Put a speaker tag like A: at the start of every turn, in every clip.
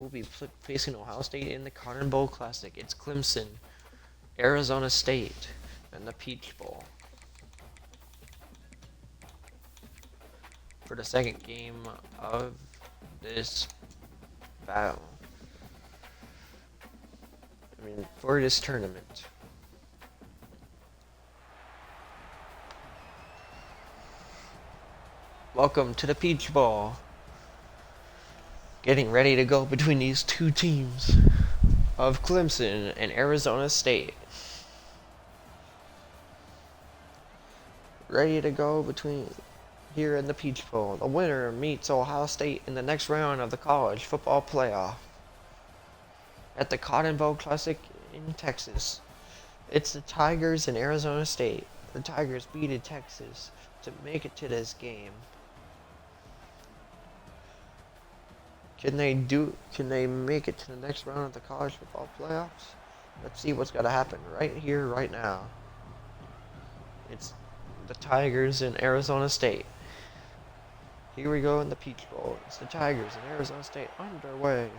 A: will be facing Ohio State in the Cotton Bowl Classic. It's Clemson, Arizona State, and the Peach Bowl. For the second game of this battle. For this tournament. Welcome to the Peach Bowl. Getting ready to go between these two teams of Clemson and Arizona State. Ready to go between here in the Peach Bowl. The winner meets Ohio State in the next round of the college football playoff at the Cotton Bowl Classic in Texas. It's the Tigers and Arizona State. The Tigers beat Texas to make it to this game. Can they make it to the next round of the college football playoffs? Let's see what's got to happen right here, right now. It's the Tigers and Arizona State. Here we go in the Peach Bowl. It's the Tigers and Arizona State underway.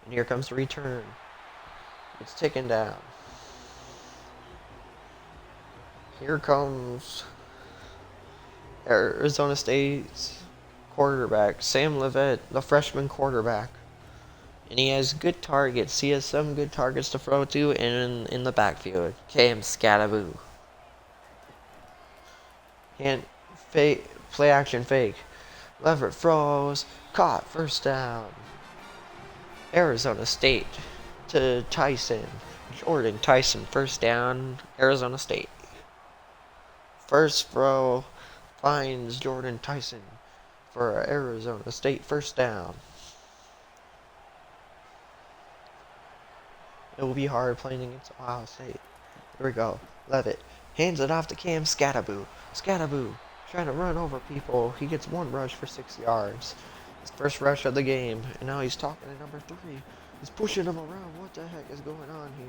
A: And here comes the return. It's ticking down. Here comes Arizona State's quarterback, Sam Levitt, the freshman quarterback. And he has good targets. He has some good targets to throw to in the backfield. Cam Scattaboo. Play action fake. Leverett throws. Caught. First down. Arizona State to Tyson. Jordan Tyson. First down. Arizona State. First throw finds Jordan Tyson for Arizona State. First down. It will be hard playing against Ohio State. Here we go. Levitt hands it off to Cam Scattaboo. Scattaboo trying to run over people. He gets one rush for 6 yards. His first rush of the game. And now he's talking to number 3. He's pushing him around. What the heck is going on here?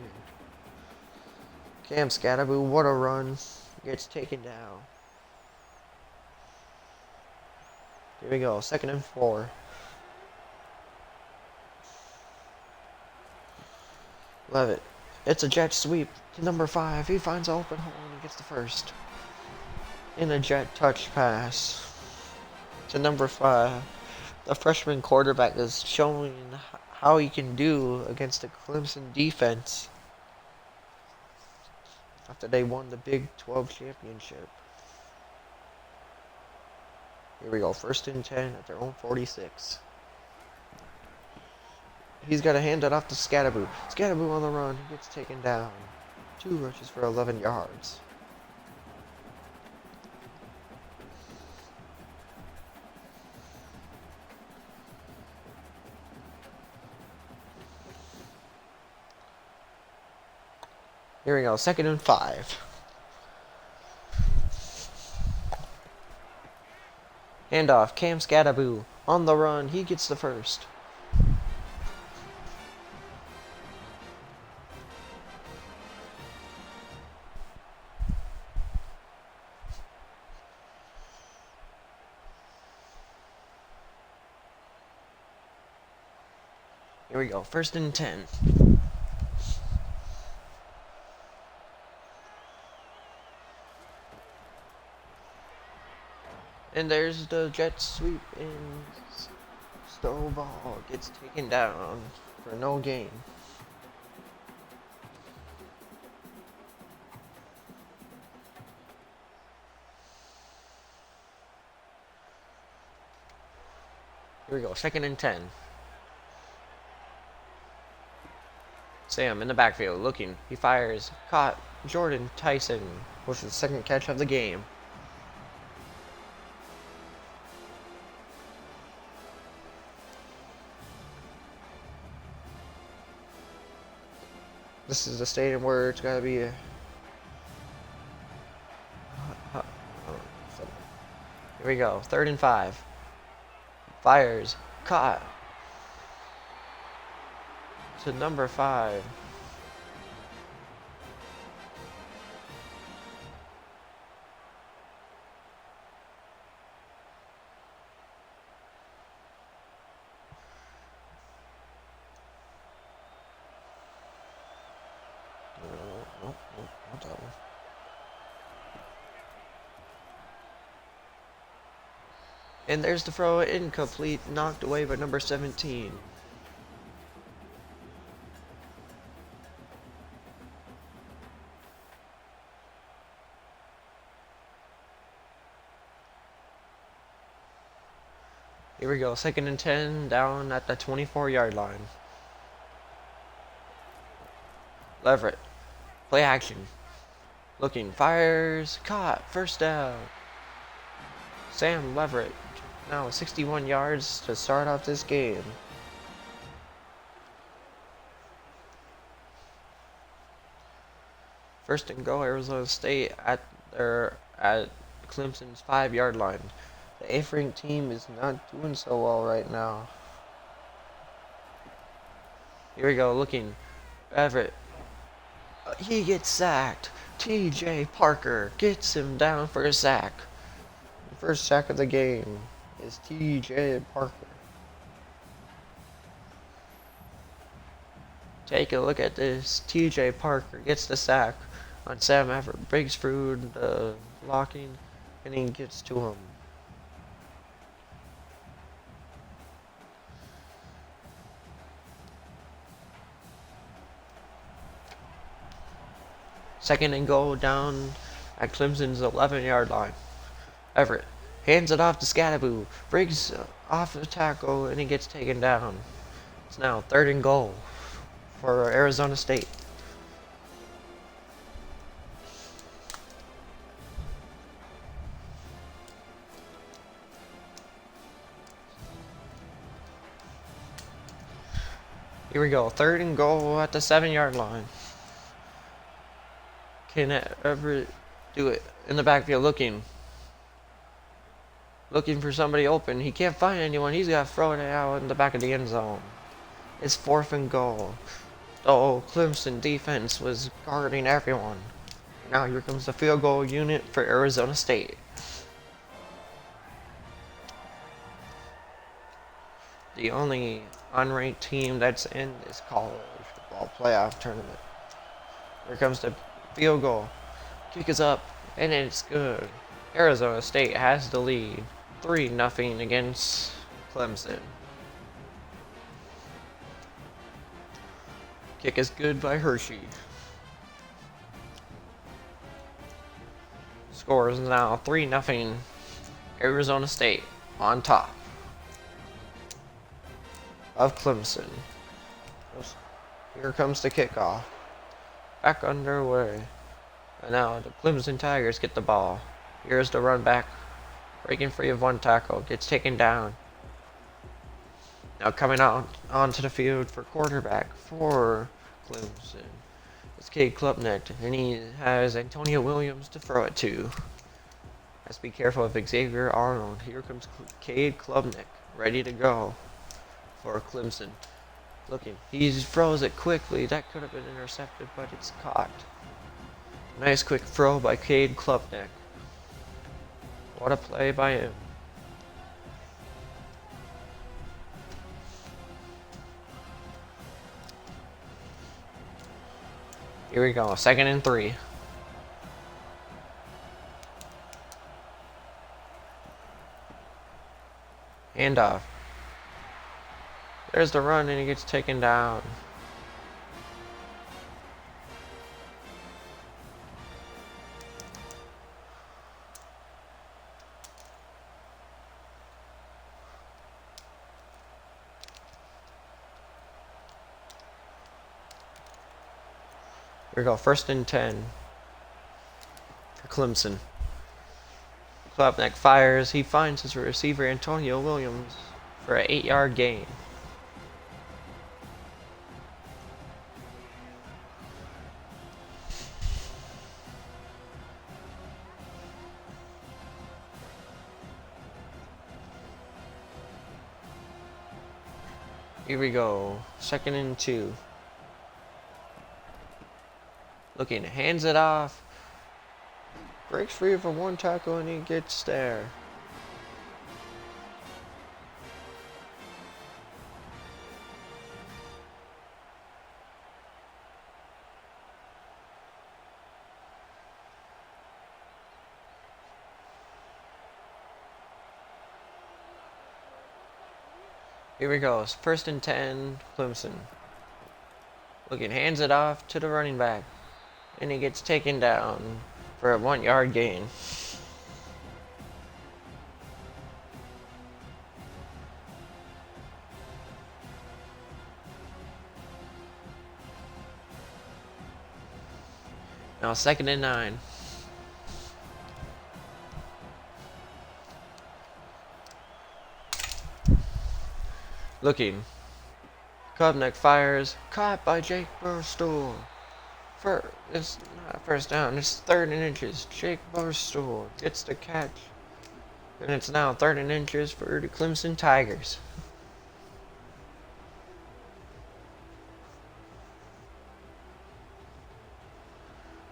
A: Cam Scattaboo, what a run. Gets taken down. Here we go. 2nd and 4. Levitt. It's a jet sweep to number 5. He finds an open hole and gets the first. In a jet touch pass to number 5. The freshman quarterback is showing how he can do against the Clemson defense after they won the Big 12 championship. Here we go. 1st and 10 at their own 46. He's got to hand it off to Scattaboo. Scattaboo on the run. He gets taken down. 2 rushes for 11 yards. Here we go. 2nd and 5. Handoff. Cam Scattaboo on the run. He gets the first. Here we go. 1st and 10. And there's the jet sweep, and Stovall gets taken down for no gain. Here we go. 2nd and 10. Sam in the backfield looking. He fires. Caught. Jordan Tyson with his 2nd catch of the game. This is the stadium where it's gotta be a... Here we go. 3rd and 5. Fires. Caught. To number 5. Nope, nope, not that one. And there's the throw, incomplete, knocked away by number 17. Here we go, 2nd and 10, down at the 24-yard line. Leverett, play action. Looking, fires, caught, first down. Sam Leverett, now 61 yards to start off this game. First and go, Arizona State at Clemson's 5-yard line. The 8th ranked team is not doing so well right now. Here we go, looking. Everett. He gets sacked. TJ Parker gets him down for a sack. The first sack of the game is TJ Parker. Take a look at this. TJ Parker gets the sack on Sam Everett. Breaks through the blocking and he gets to him. Second and goal down at Clemson's 11-yard line. Everett hands it off to Scadaboo. Breaks off the tackle and he gets taken down. It's now 3rd and goal for Arizona State. Here we go, 3rd and goal at the 7-yard line. Can Everett do it in the backfield looking for somebody open. He can't find anyone. He's got to throw it out in the back of the end zone. It's 4th and goal. Oh, Clemson defense was guarding everyone. Now here comes the field goal unit for Arizona State. The only unranked team that's in this college football playoff tournament. Here comes the field goal. Kick is up, and it's good. Arizona State has the lead. 3-0 against Clemson. Kick is good by Hershey. Score is now 3-0. Arizona State on top of Clemson. Here comes the kickoff. Back underway. And now the Clemson Tigers get the ball. Here's the run back. Breaking free of one tackle. Gets taken down. Now coming out onto the field for quarterback for Clemson. It's Cade Klubnik. And he has Antonio Williams to throw it to. Let's be careful of Xavier Arnold. Here comes Cade Klubnik. Ready to go for Clemson. Looking. He throws it quickly. That could have been intercepted, but it's caught. Nice quick throw by Cade Klubnik. What a play by him. Here we go, 2nd and 3. Handoff. There's the run and he gets taken down. Here we go, 1st and 10 for Clemson. Klubnik fires. He finds his receiver Antonio Williams for an 8-yard gain. Here we go, 2nd and 2. Looking, hands it off. Breaks free for one tackle and he gets there. Here we go. First and 10, Clemson. Looking, hands it off to the running back. And he gets taken down for a 1-yard gain. Now 2nd and 9. Looking. Klubnik fires. Caught by Jake Burstall. It's not first down. It's 3rd and inches. Jake Burstall gets the catch. And it's now 3rd and inches for the Clemson Tigers.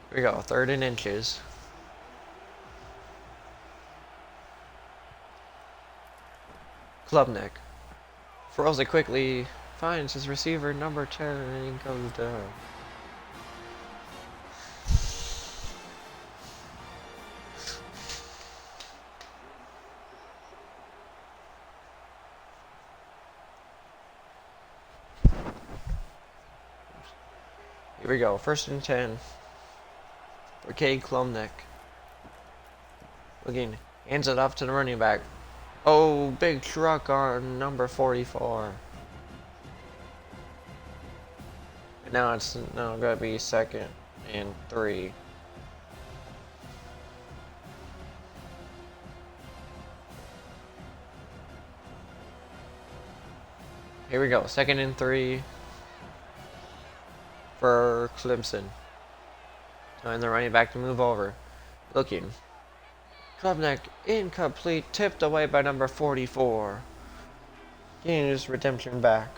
A: Here we go. 3rd and inches. Klubnik throws it quickly. Finds his receiver number 10 and he goes down. Here we go. 1st and 10 for Cade Klubnik. Looking, hands it off to the running back. Oh, big truck on number 44. And now it's gonna be 2nd and 3. Here we go. 2nd and 3 for Clemson. Telling the running back to move over. Looking. Klubnik incomplete, tipped away by number 44. Getting his redemption back.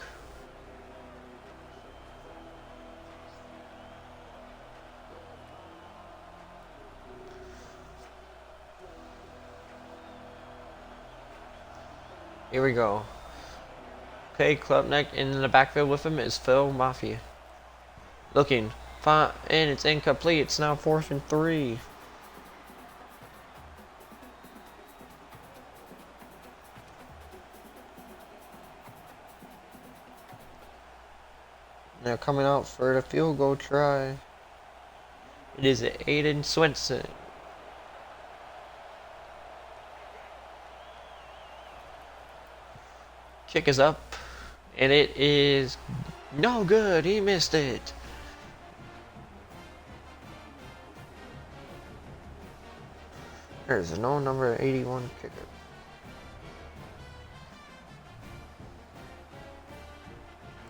A: Here we go. Okay, Klubnik in the backfield with him is Phil Mafia. Looking, and it's incomplete. It's now 4th and 3. Now coming out for the field goal try. It is Aiden Swenson. Kick is up, and it is no good. He missed it. There's no number 81 kicker.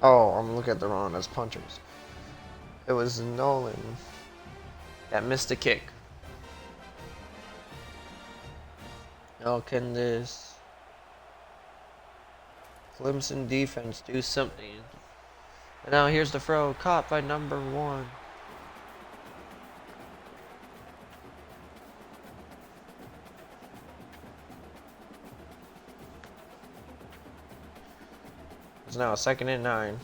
A: Oh, I'm looking at the wrong as punchers. It was Nolan that missed the kick. Now can this Clemson defense do something? And now here's the throw, caught by number 1. It's now 2nd and 9.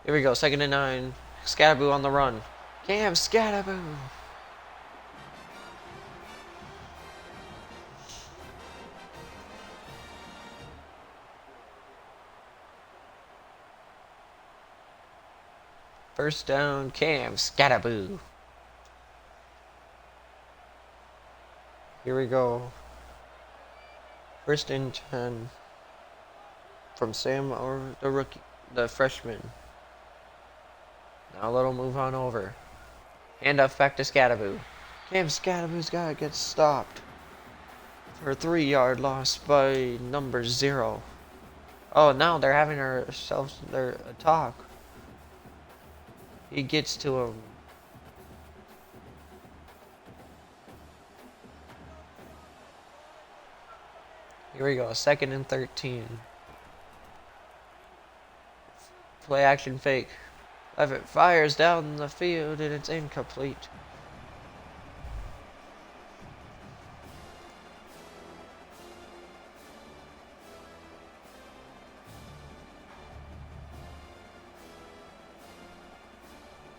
A: Here we go, 2nd and 9. Scatterboo on the run. Cam Scatterboo. First down, Cam Scatterboo. Here we go. 1st and 10 from Sam or the rookie, the freshman. Now let him move on over. Hand off back to Scatterboo. Cam Scatterboo's got to get stopped for a 3-yard loss by number 0. Oh, now they're having their talk. He gets to him. Here we go, 2nd and 13. Play action fake. Levitt fires down the field and it's incomplete.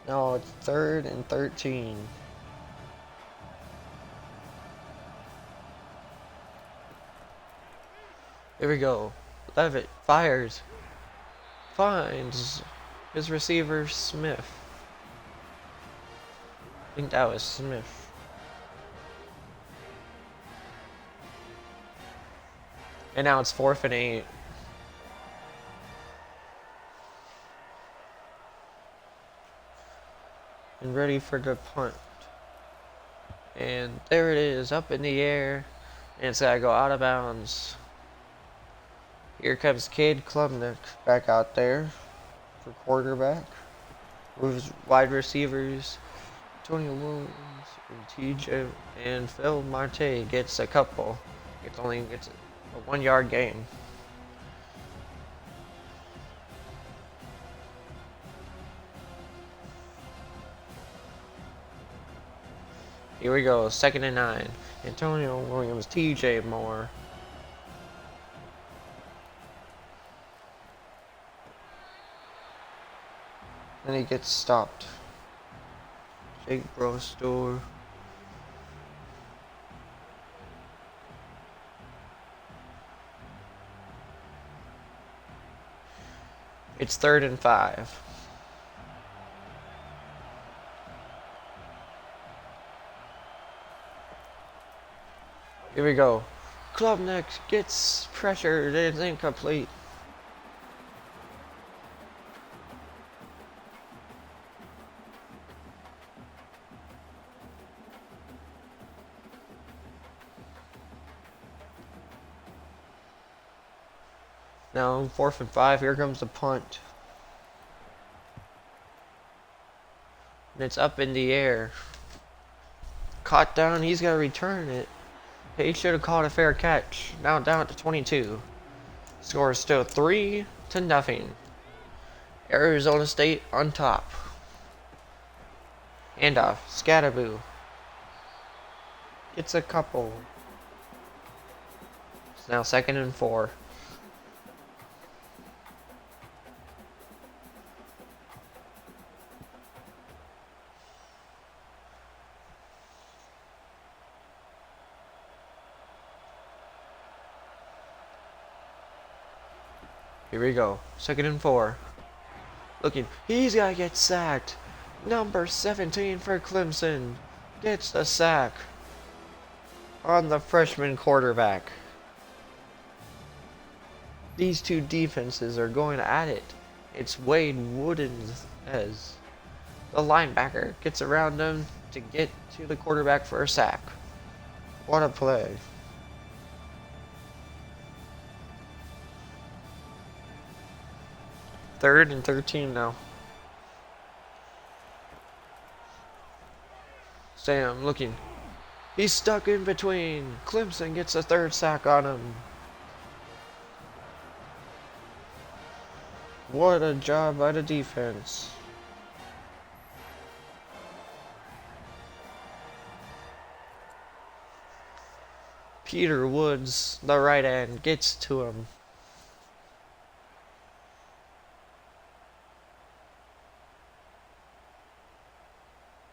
A: No, it's 3rd and 13. Here we go. Levitt fires. Finds his receiver, Smith. I think that was Smith. And now it's 4th and 8. And ready for the punt. And there it is, up in the air. And it's gotta go out of bounds. Here comes Cade Klubnik back out there for quarterback. With his wide receivers, Tony Williams and TJ and Phil Marte gets a couple. It's a 1-yard gain. Here we go, 2nd and 9. Antonio Williams, TJ Moore. Then he gets stopped. Jake Brostor. It's 3rd and 5. Here we go. Klubnik gets pressured. It's incomplete. Now 4th and 5. Here comes the punt. And it's up in the air. Caught down. He's got to return it. He should have called a fair catch. Now down at the 22. Score is still 3-0. Arizona State on top. Handoff. Scatterboo. Gets a couple. It's now 2nd and 4. Here we go. 2nd and 4. Looking. He's got to get sacked. Number 17 for Clemson gets the sack on the freshman quarterback. These two defenses are going at it. It's Wade Woodens as the linebacker gets around him to get to the quarterback for a sack. What a play. Third and 13 now. Sam looking. He's stuck in between. Clemson gets a 3rd sack on him. What a job by the defense. Peter Woods, the right end, gets to him.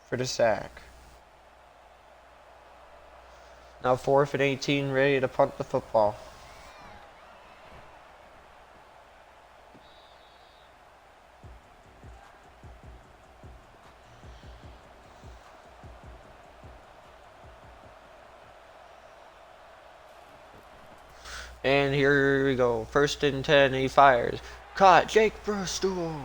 A: For the sack. Now 4th and 18, ready to punt the football. And here we go. 1st and 10, he fires. Caught, Jake Bristol.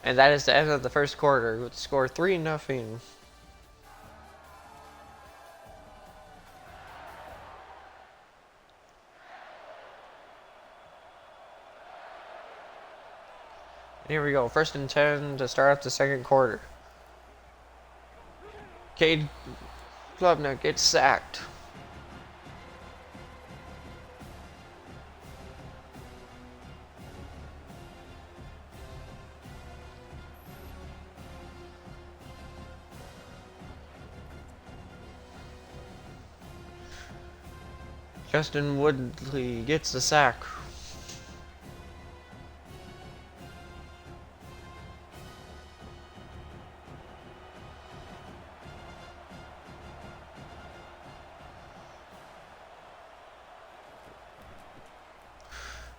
A: And that is the end of the 1st quarter with the score 3-0. And here we go, 1st and 10 to start off the 2nd quarter. Cade Klubnik gets sacked. Justin Woodley gets the sack.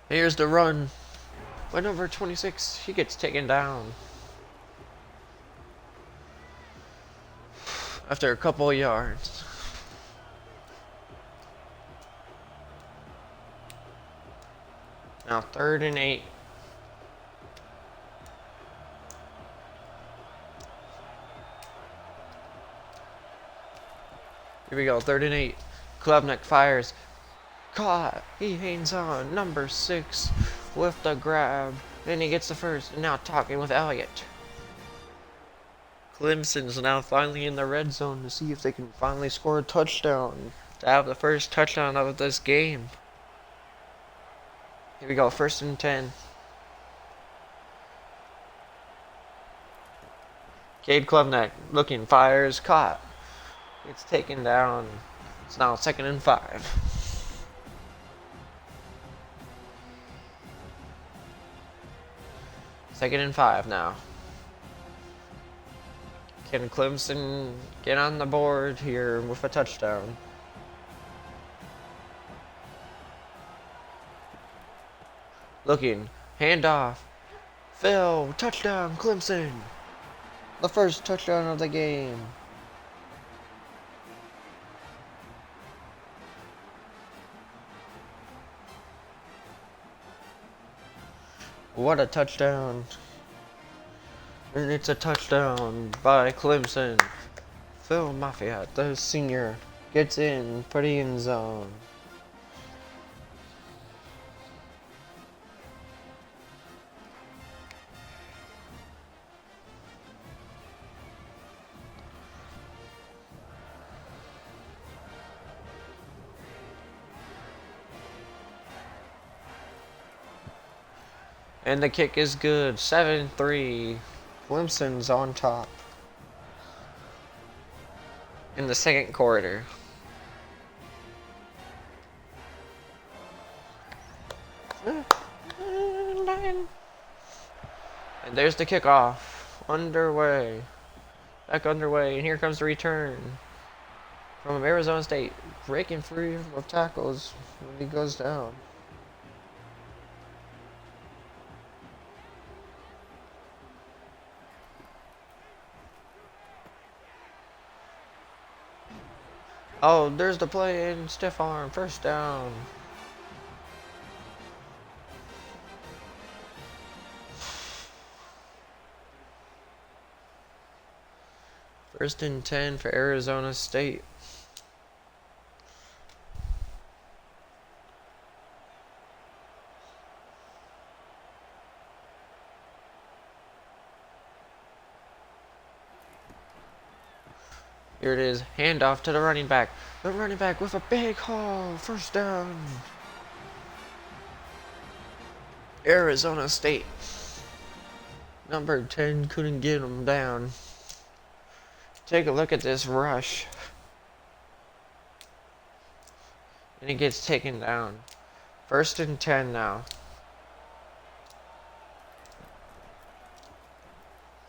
A: Here's the run. By number 26, he gets taken down. After a couple of yards. Now 3rd and 8. Here we go, 3rd and 8. Klubnik fires. Caught. He hangs on. Number 6 with the grab. Then he gets the first. And now talking with Elliott. Clemson's now finally in the red zone to see if they can finally score a touchdown. To have the first touchdown of this game. Here we go, 1st and 10. Cade Klubnik looking, fires, caught. It's taken down. It's now 2nd and 5. Second and 5 now. Can Clemson get on the board here with a touchdown? Looking, handoff. Phil, touchdown, Clemson. The first touchdown of the game. What a touchdown. And it's a touchdown by Clemson. Phil Mafia, the senior, gets in for the end zone. And the kick is good. 7-3. Clemson's on top. In the second quarter. And there's the kickoff. Underway. Back underway. And here comes the return. From Arizona State. Breaking free of tackles when he goes down. Oh, there's the play in stiff arm. 1st down. First and 10 for Arizona State. Here it is, handoff to the running back. The running back with a big haul, 1st down. Arizona State. Number 10 couldn't get him down. Take a look at this rush. And he gets taken down. 1st and 10 now.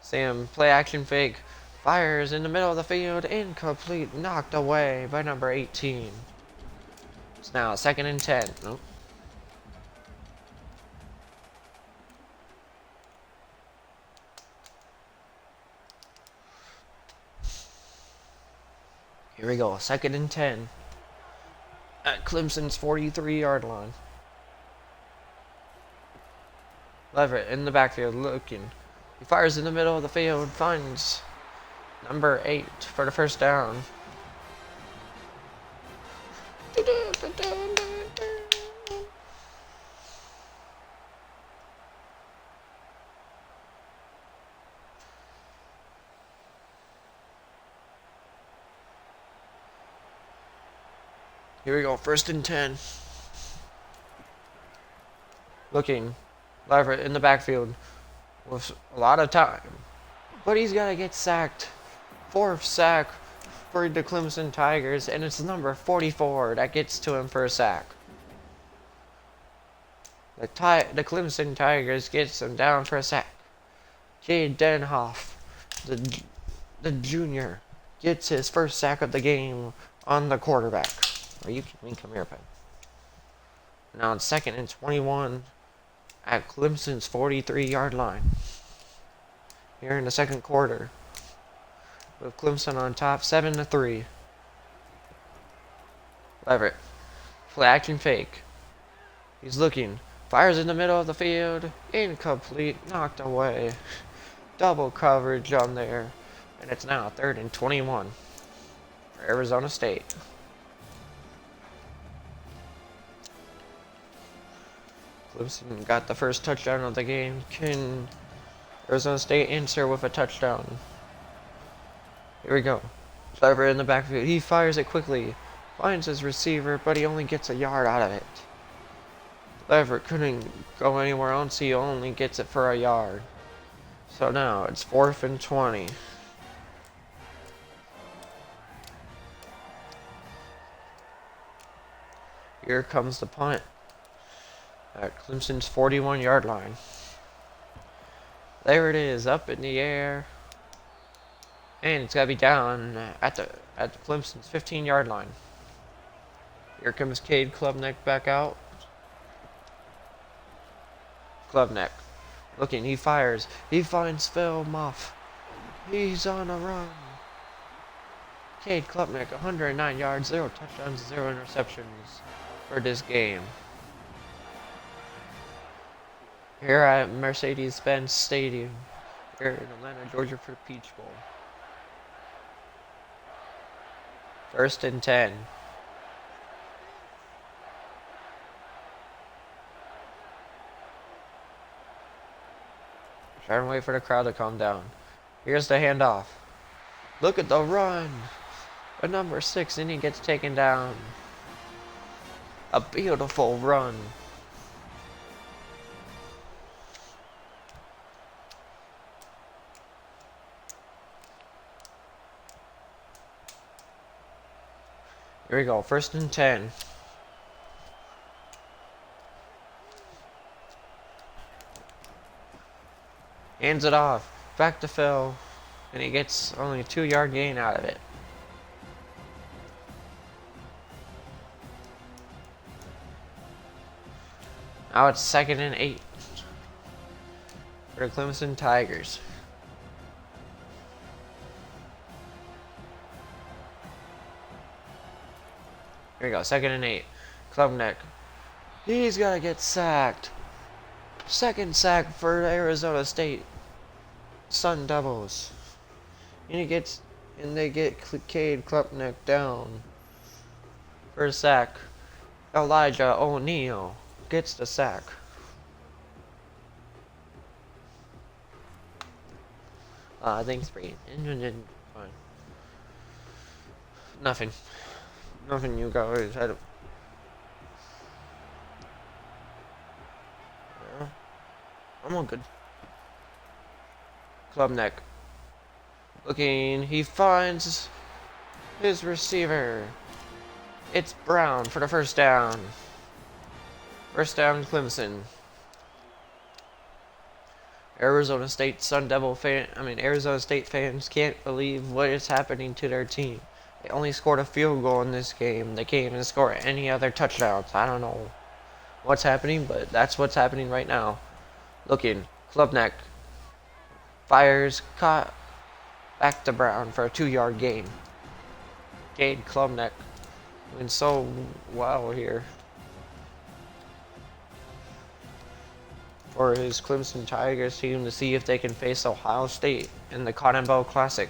A: Sam, play action fake. Fires in the middle of the field, incomplete, knocked away by number 18. It's now 2nd and 10. Nope. Here we go, 2nd and 10. At Clemson's 43-yard line. Leverett in the backfield looking. He fires in the middle of the field, finds number 8 for the 1st down. Here we go, 1st and 10. Looking. Leverett in the backfield with a lot of time. But he's got to get sacked. 4th sack for the Clemson Tigers, and it's number 44 that gets to him for a sack. The Clemson Tigers gets him down for a sack. Jade Denhoff, the junior, gets his first sack of the game on the quarterback. Are you kidding me? Come here, pen. Now it's 2nd and 21 at Clemson's 43-yard line. Here in the second quarter, with Clemson on top, 7-3. Leverett, play action fake. He's looking, fires in the middle of the field, incomplete, knocked away. Double coverage on there, and it's now 3rd and 21 for Arizona State. Clemson got the first touchdown of the game. Can Arizona State answer with a touchdown? Here we go. Clever in the backfield. He fires it quickly. Finds his receiver, but he only gets a yard out of it. Clever couldn't go anywhere else. He only gets it for a yard. So now it's 4th and 20. Here comes the punt at Clemson's 41-yard line. There it is, up in the air. And it's got to be down at the Clemson's 15-yard line. Here comes Cade Klubnik back out. Klubnik looking, he fires. He finds Phil Muff. He's on a run. Cade Klubnik, 109 yards, 0 touchdowns, 0 interceptions for this game. Here at Mercedes-Benz Stadium, here in Atlanta, Georgia, for Peach Bowl. 1st and 10. Trying to wait for the crowd to calm down. Here's the handoff. Look at the run. A number 6, and he gets taken down. A beautiful run. Here we go, 1st and 10. Hands it off, back to Phil, and he gets only a 2-yard gain out of it. Now it's 2nd and 8 for the Clemson Tigers. Here we go, 2nd and 8. Klubnik. He's got to get sacked. 2nd sack for Arizona State Sun Devils. And they get Cade Klubnik down for a sack. Elijah O'Neal gets the sack. Thanks, Brady. Fine. Nothing. Nothing, you guys. I'm all good. Klubnik. Looking, he finds his receiver. It's Brown for the 1st down. 1st down, Clemson. Arizona State fans can't believe what is happening to their team. They only scored a field goal in this game. They can't even score any other touchdowns. I don't know what's happening, but that's what's happening right now. Looking, Klubnik fires, caught, back to Brown for a 2-yard gain. Cade Klubnik doing so well here for his Clemson Tigers team to see if they can face Ohio State in the Cotton Bowl Classic.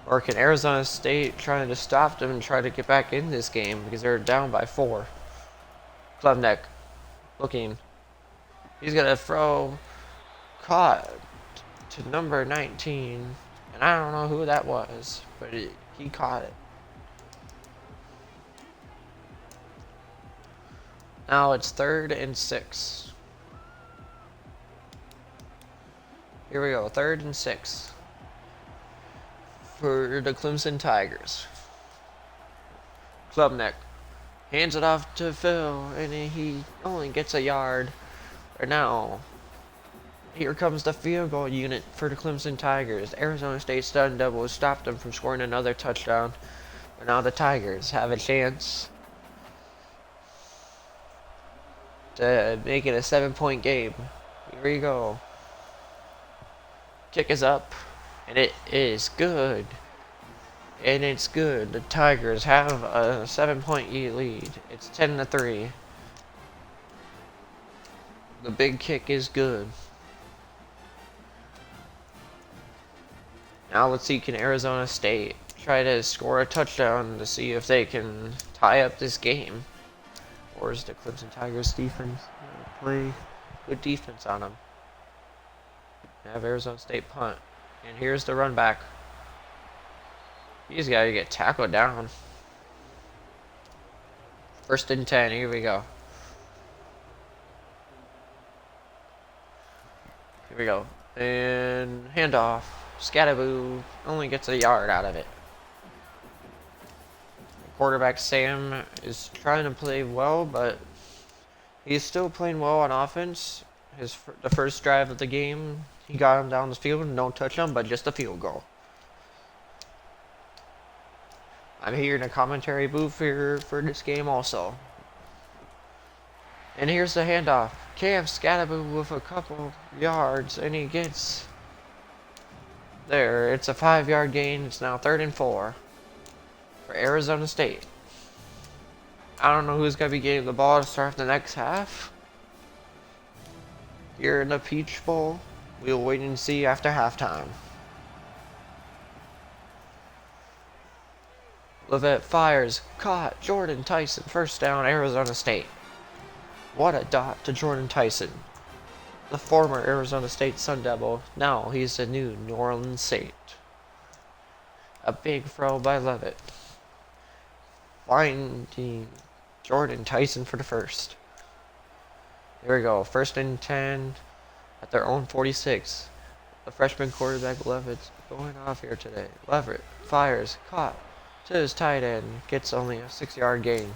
A: Or can Arizona State try to stop them and try to get back in this game because they're down by 4. Klubnik looking. He's going to throw, caught to number 19. And I don't know who that was, but he caught it. Now it's 3rd and 6. Here we go, 3rd and 6 for the Clemson Tigers. Klubnik hands it off to Phil, and he only gets a yard. Or now, here comes the field goal unit for the Clemson Tigers. Arizona State stun double stopped them from scoring another touchdown. But now the Tigers have a chance to make it a 7-point game. Here we go. Kick is up, and it is good. And it's good. The Tigers have a 7-point lead. It's 10-3. The big kick is good. Now let's see, can Arizona State try to score a touchdown to see if they can tie up this game? Or is the Clemson Tigers defense play good defense on them? Have Arizona State punt. And here's the run back. He's got to get tackled down. 1st and 10. Here we go. Here we go. And handoff. Scattaboo only gets a yard out of it. Quarterback Sam is trying to play well, but he's still playing well on offense. The first drive of the game, he got him down the field. No touchdown, but just a field goal. I'm here in a commentary booth here for this game also. And here's the handoff. Cam Scattaboo with a couple yards, and he gets there. It's a 5-yard gain. It's now 3rd and 4 for Arizona State. I don't know who's going to be getting the ball to start the next half. Here in the Peach Bowl, we'll wait and see after halftime. Levet fires, caught, Jordan Tyson, 1st down, Arizona State. What a dot to Jordan Tyson, the former Arizona State Sun Devil. Now he's the new New Orleans Saint. A big throw by Levet, finding Jordan Tyson for the 1st. Here we go, 1st and 10 at their own 46. The freshman quarterback Levitt's going off here today. Levitt fires, caught to his tight end, gets only a 6-yard gain.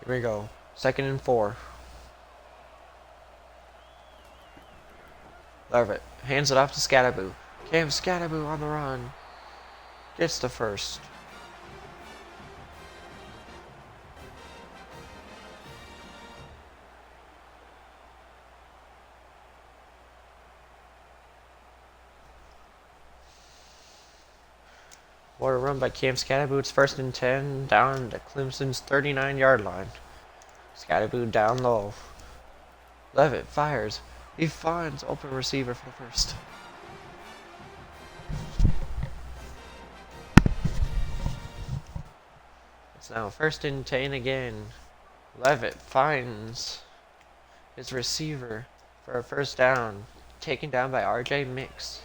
A: Here we go, 2nd and 4. Levitt hands it off to Scattaboo. Cam Scattaboo on the run. Gets the 1st. What a run by Cam Scattaboo. It's 1st and 10 down to Clemson's 39-yard line. Scattaboo down low. Levitt fires. He finds open receiver for the 1st. It's now 1st and 10 again. Levitt finds his receiver for a 1st down. Taken down by RJ Mix.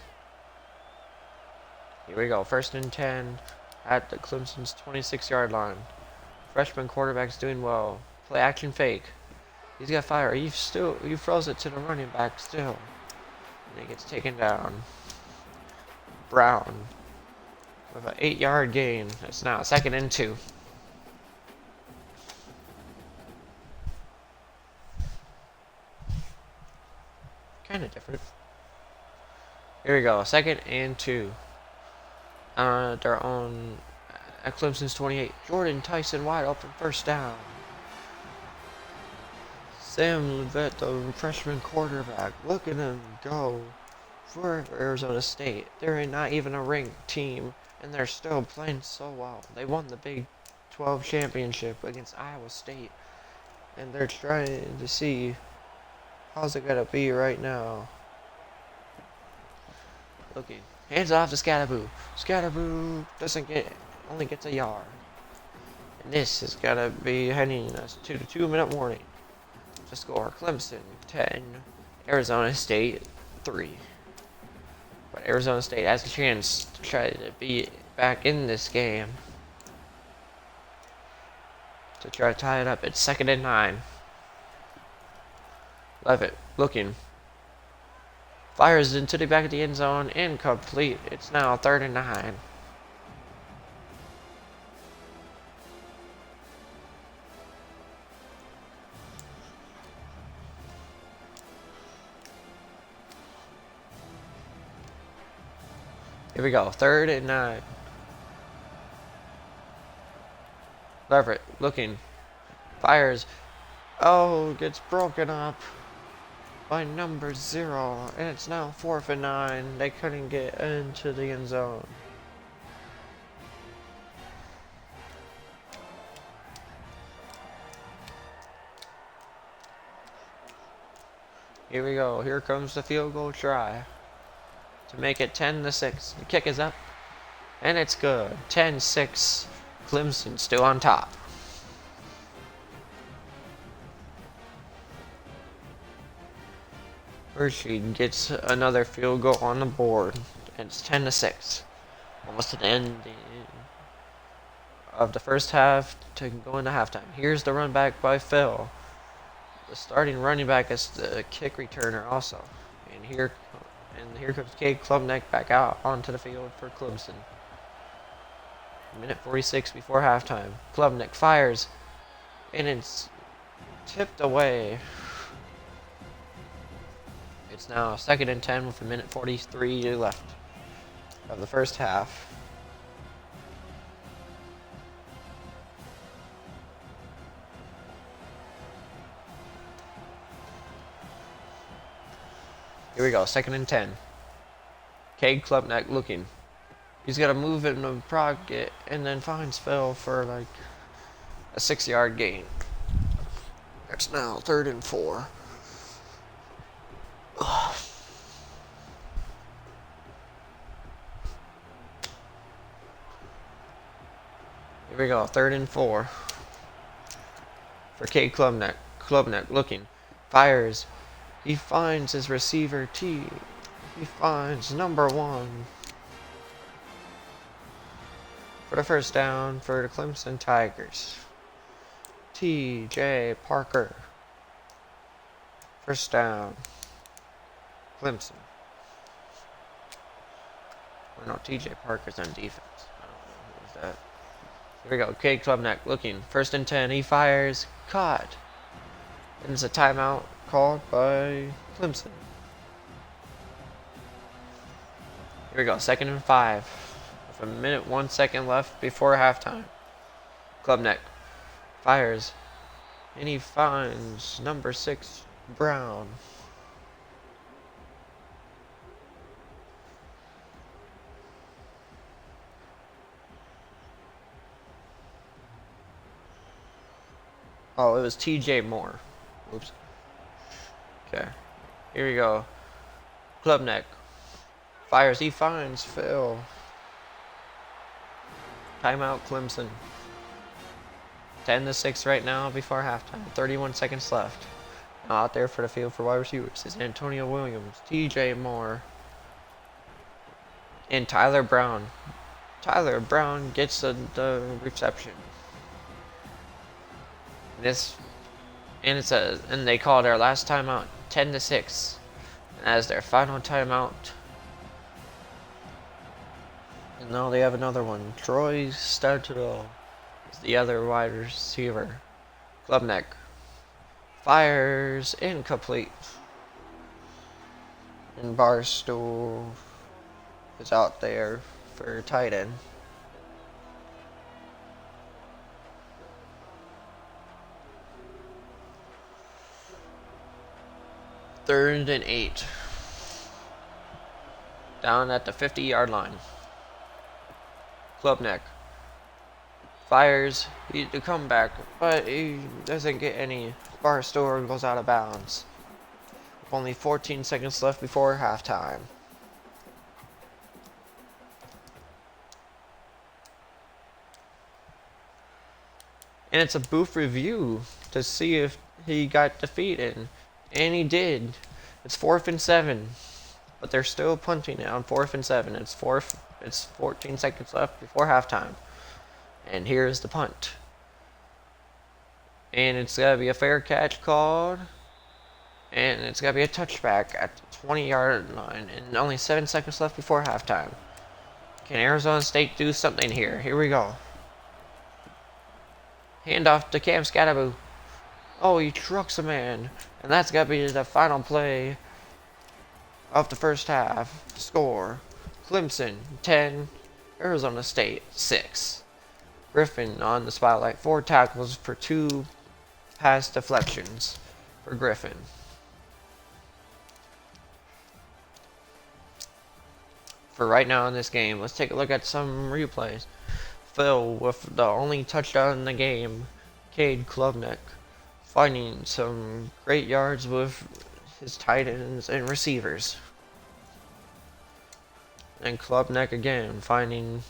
A: Here we go, 1st and 10 at the Clemson's 26-yard line. Freshman quarterback's doing well. Play action fake. He's got fire. He throws it to the running back still. And he gets taken down. Brown with an 8-yard gain. It's now 2nd and 2. Kind of different. Here we go, 2nd and 2. Their own at Clemson's 28. Jordan Tyson wide open, 1st down. Sam Levet, the freshman quarterback, look at him go for Arizona State. They're not even a ranked team, and they're still playing so well. They won the Big 12 championship against Iowa State, and they're trying to see how's it gonna be right now. Looking. Hands off to Scattaboo. Scattaboo only gets a yard. And this is gonna be heading us to the 2-minute warning. To score Clemson 10, Arizona State 3. But Arizona State has a chance to try to be back in this game. to try to tie it up. It's 2nd and 9. Levitt looking. Fires into the back of the end zone. Incomplete. It's now 3rd and 9. Here we go. 3rd and 9. Leverett looking. Fires. Oh, gets broken up by number 0. And it's now 4th and 9. They couldn't get into the end zone. Here we go. Here comes the field goal try to make it 10-6. The kick is up. And it's good. 10-6. Clemson still on top. Hershey gets another field goal on the board. And it's 10-6. Almost at the end of the first half to go into halftime. Here's the run back by Phil. The starting running back is the kick returner also. And here comes Cade Klubnik back out onto the field for Clemson. Minute 46 before halftime. Klubnik fires, and it's tipped away. It's now 2nd and 10 with a minute 43 left of the first half. Here we go, 2nd and 10. Cade Klubnik looking. He's got to move in the pocket and then finds Phil for like a 6-yard gain. It's now 3rd and 4. Here we go, 3rd and 4 for Cade Klubnik. Klubnik looking, fires. He finds his receiver T. He finds number 1 for the first down for the Clemson Tigers. T.J. Parker. First down. Clemson. Well, no, T.J. Parker's on defense. I don't know who is that. Here we go. Cade Klubnik looking. 1st and 10. He fires. Caught. And it's a timeout called by Clemson. Here we go. 2nd and 5. With a minute 1 second left before halftime. Klubnik fires. And he finds number 6, Brown. Oh, it was T.J. Moore. Oops. Okay. Here we go. Klubnik fires. He finds Phil. Timeout Clemson. 10-6 right now before halftime. 31 seconds left. Now out there for the field for wide receivers is Antonio Williams, T.J. Moore, and Tyler Brown. Tyler Brown gets the reception. And they called our last timeout 10-6 as their final timeout. And now they have another one. Troy Stouteau is the other wide receiver. Klubnik fires, incomplete. And Barstool is out there for tight end. Third and 8. Down at the 50-yard line. Klubnik fires the comeback, but he doesn't get any. Barstool goes out of bounds. With only 14 seconds left before halftime. And it's a booth review to see if he got defeated. And he did. It's 4th and 7. But they're still punting it on 4th and 7. It's 14 seconds left before halftime. And here's the punt. And it's got to be a fair catch called. And it's got to be a touchback at the 20-yard line. And only 7 seconds left before halftime. Can Arizona State do something here? Here we go. Handoff to Cam Scattaboo. Oh, he trucks a man. And that's got to be the final play of the first half. Score. Clemson 10, Arizona State 6. Griffin on the spotlight. 4 tackles for 2 pass deflections for Griffin. For right now in this game, let's take a look at some replays. Phil with the only touchdown in the game. Cade Klubnik finding some great yards with his tight ends and receivers. And Klubnik again finding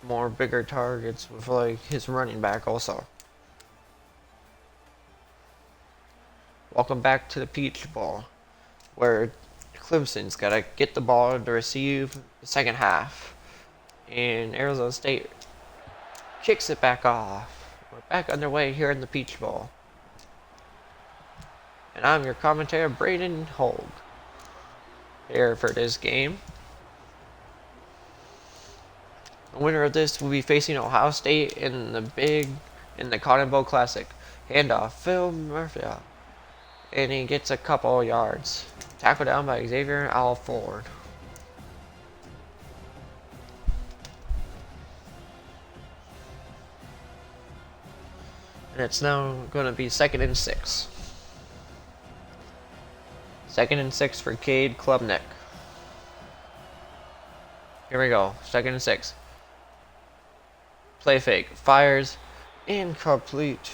A: more bigger targets with like his running back also. Welcome back to the Peach Bowl, where Clemson's got to get the ball to receive the second half. And Arizona State kicks it back off. We're back underway here in the Peach Bowl. And I'm your commentator, Braden Hogue, here for this game. The winner of this will be facing Ohio State in the Cotton Bowl Classic. Handoff, Phil Murphy. And he gets a couple yards. Tackled down by Xavier Alford. And it's now going to be 2nd and 6. 2nd and 6 for Cade Klubnik. Here we go. 2nd and 6. Play fake. Fires. Incomplete.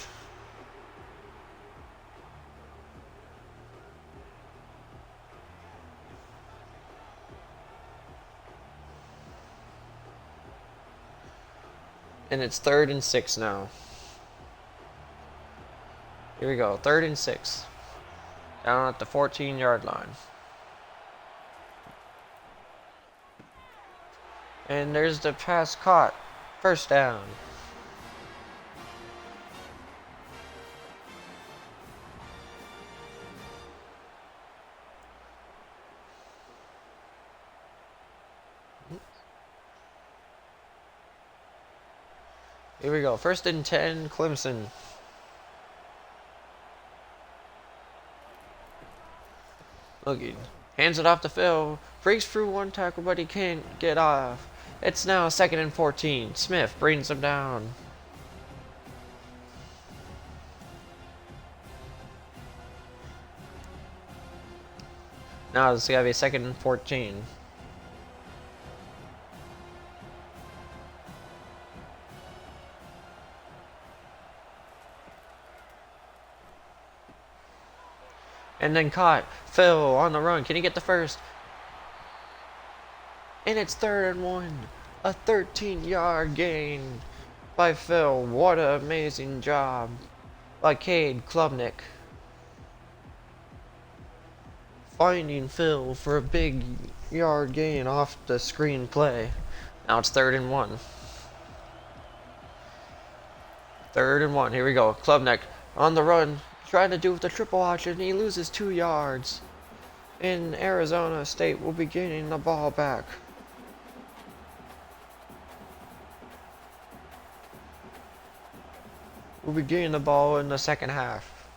A: And it's 3rd and 6 now. Here we go. 3rd and 6. Down at the 14-yard line. And there's the pass caught. First down. Here we go. 1st and 10, Clemson. Looking. Hands it off to Phil. Breaks through one tackle, but he can't get off. It's now 2nd and 14. Smith brings him down. Now it's got to be 2nd and 14. And then caught. Phil on the run. Can he get the first? And it's 3rd and 1. A 13-yard gain by Phil. What an amazing job by Cade Klubnik. Finding Phil for a big yard gain off the screen play. Now it's 3rd and 1. 3rd and 1. Here we go. Klubnik on the run. Trying to do with the triple option. He loses 2 yards. And Arizona State will be getting the ball back. We'll be getting the ball in the second half.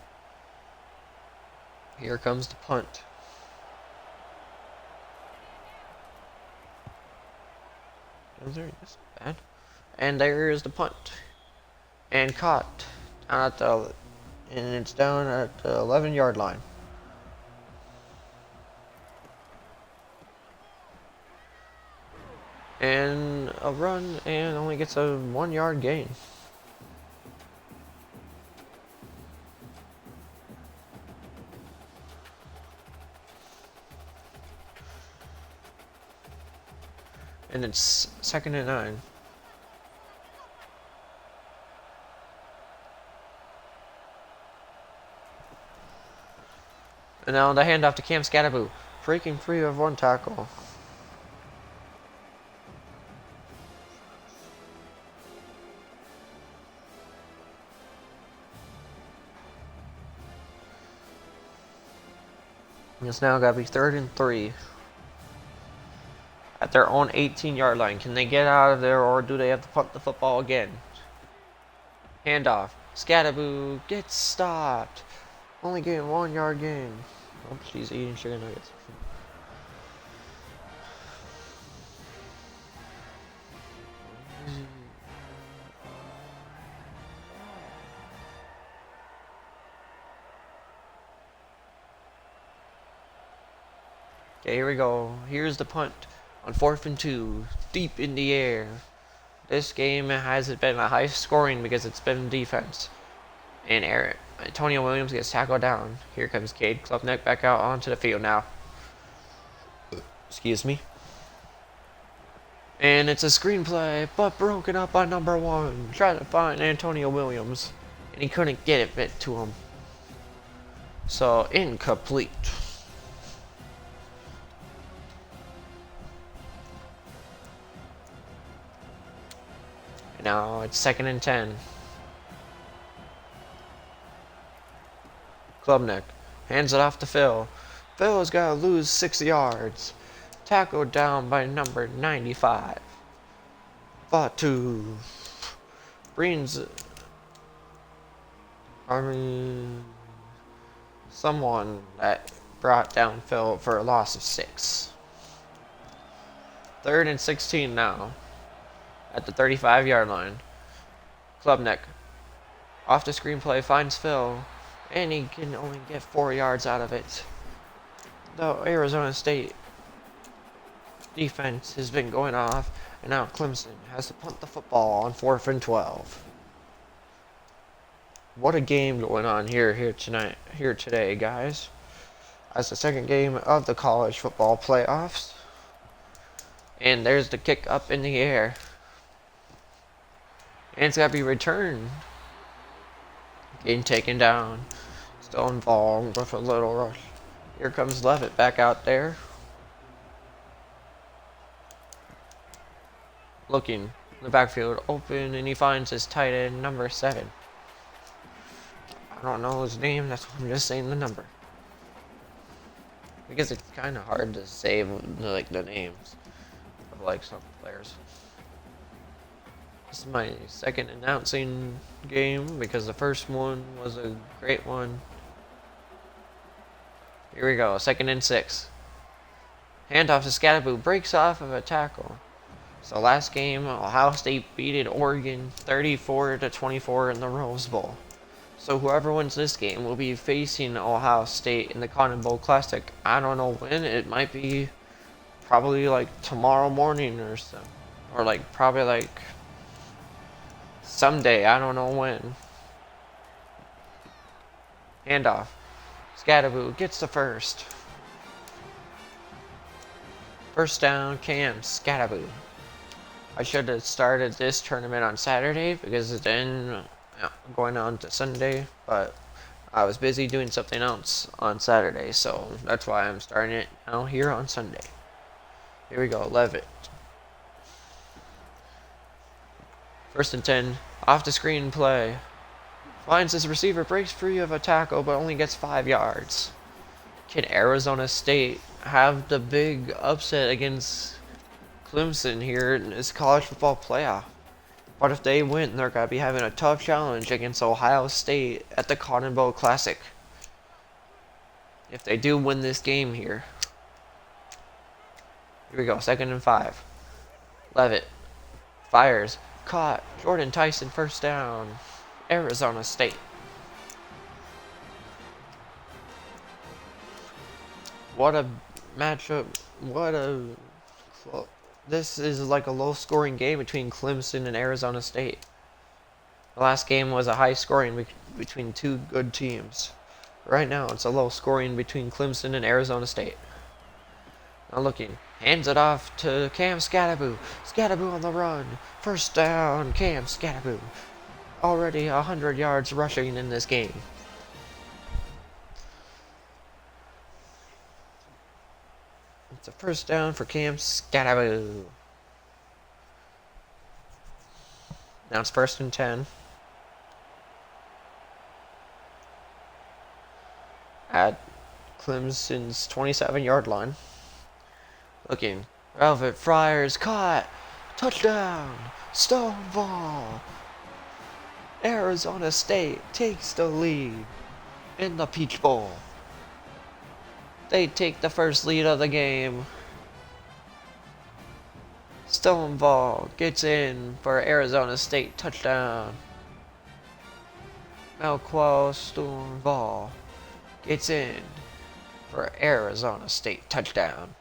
A: Here comes the punt. Bad. And there is the punt. And caught. And it's down at the 11-yard line. And a run, and only gets a 1-yard gain. And it's 2nd and 9. And now the handoff to Cam Scattaboo, breaking free of one tackle. It's now got to be 3rd and 3 at their own 18-yard line. Can they get out of there, or do they have to punt the football again? Handoff. Scatterboo gets stopped. Only getting 1 yard gain. Oh, she's eating sugar nuggets. Okay, here we go. Here's the punt on 4th and 2, deep in the air. This game hasn't been a high scoring because it's been defense. And Antonio Williams gets tackled down. Here comes Cade Klubnik back out onto the field now. Excuse me. And it's a screenplay, but broken up by number 1. Trying to find Antonio Williams. And he couldn't get it fit to him. So, incomplete. Now it's 2nd and 10. Klubnik hands it off to Phil. Phil has got to lose 6 yards. Tackled down by number 95. Batu brings, someone that brought down Phil for a loss of 6. 3rd and 16 now. At the 35-yard line. Klubnik off the screenplay finds Phil, and he can only get 4 yards out of it. The Arizona State defense has been going off, and now Clemson has to punt the football on 4th and 12. What a game going on here today, guys. As the second game of the college football playoffs. And there's the kick up in the air. And it's got to be returned. Getting taken down. Still involved with a little rush. Here comes Levitt back out there. Looking in the backfield open, and he finds his tight end, number 7. I don't know his name, that's why I'm just saying the number. Because it's kind of hard to say like the names of like some players. This is my second announcing game because the first one was a great one. Here we go, 2nd and 6. Handoff to Scatterboo, breaks off of a tackle. So last game, Ohio State beat Oregon 34-24 in the Rose Bowl. So whoever wins this game will be facing Ohio State in the Cotton Bowl Classic. I don't know when. It might be probably like tomorrow morning or so. Or like probably like someday. I don't know when. Handoff. Scatterboo gets the first. First down, Cam Scatterboo. I should have started this tournament on Saturday because then going on to Sunday, but I was busy doing something else on Saturday, so that's why I'm starting it now here on Sunday. Here we go, Levitt. 1st and 10, off the screen play. Finds his receiver, breaks free of a tackle, but only gets 5 yards. Can Arizona State have the big upset against Clemson here in this college football playoff? But if they win, they're going to be having a tough challenge against Ohio State at the Cotton Bowl Classic. If they do win this game here. Here we go, 2nd and 5. Levitt fires, caught. Jordan Tyson, first down. Arizona State. What a matchup. This is like a low-scoring game between Clemson and Arizona State. The last game was a high-scoring between two good teams. Right now, it's a low-scoring between Clemson and Arizona State. Now looking, hands it off to Cam Scatterboo. Scatterboo on the run. First down, Cam Scatterboo. Already 100 yards rushing in this game. It's a first down for Cam Scatterboo. Now it's 1st and 10. Clemson's 27-yard line. Looking. Velvet Friars caught. Touchdown. Stonewall. Arizona State takes the lead in the Peach Bowl. They take the first lead of the game. Stonewall gets in for Arizona State touchdown. Melquel Stonewall gets in for Arizona State touchdown.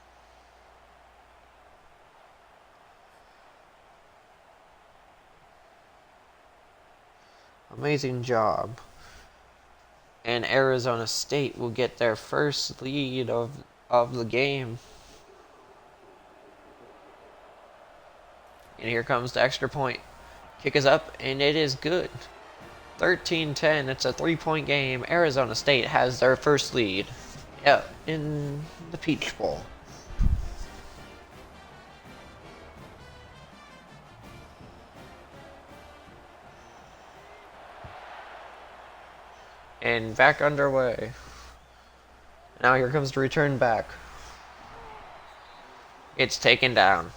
A: Amazing job. And Arizona State will get their first lead of the game. And here comes the extra point. Kick is up, and it is good. 13-10. It's a 3-point game. Arizona State has their first lead. Yeah, in the Peach Bowl. And back underway. Now here comes the return back. It's taken down.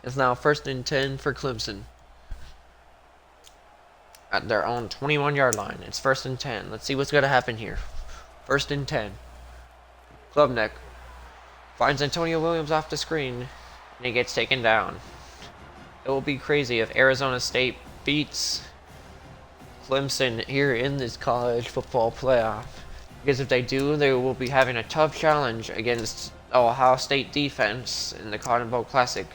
A: It's now 1st and 10 for Clemson. At their own 21-yard line. It's 1st and 10. Let's see what's going to happen here. 1st and 10. Klubnik finds Antonio Williams off the screen, and he gets taken down. It will be crazy if Arizona State beats Clemson here in this college football playoff. Because if they do, they will be having a tough challenge against Ohio State defense in the Cotton Bowl Classic.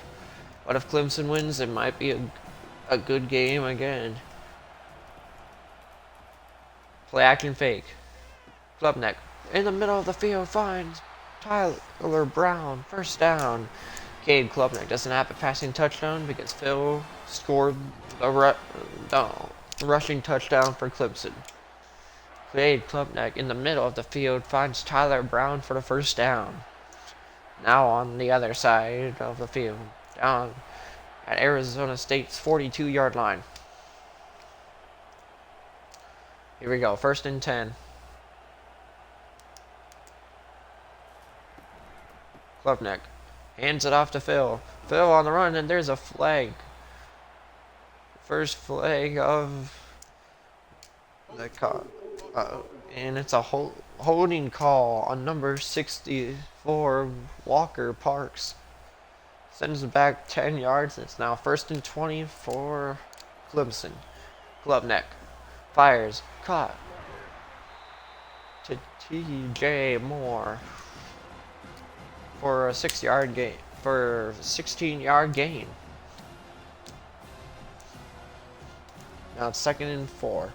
A: But if Clemson wins, it might be a good game again. Play action fake. Klubnik in the middle of the field finds Tyler Brown. 1st down. Cade Klubnik doesn't have a passing touchdown because Phil scored the rushing touchdown for Clemson. Cade Klubnik in the middle of the field finds Tyler Brown for the 1st down. Now on the other side of the field, down at Arizona State's 42-yard line. Here we go, 1st and 10. Klubnik hands it off to Phil. Phil on the run, and there's a flag. First flag of the and it's a holding call on number 64, Walker Parks. Sends it back 10 yards. It's now 1st and 20 for Clemson. Klubnik fires, caught to T.J. Moore for a 6-yard gain, for a 16-yard gain. Now it's 2nd and 4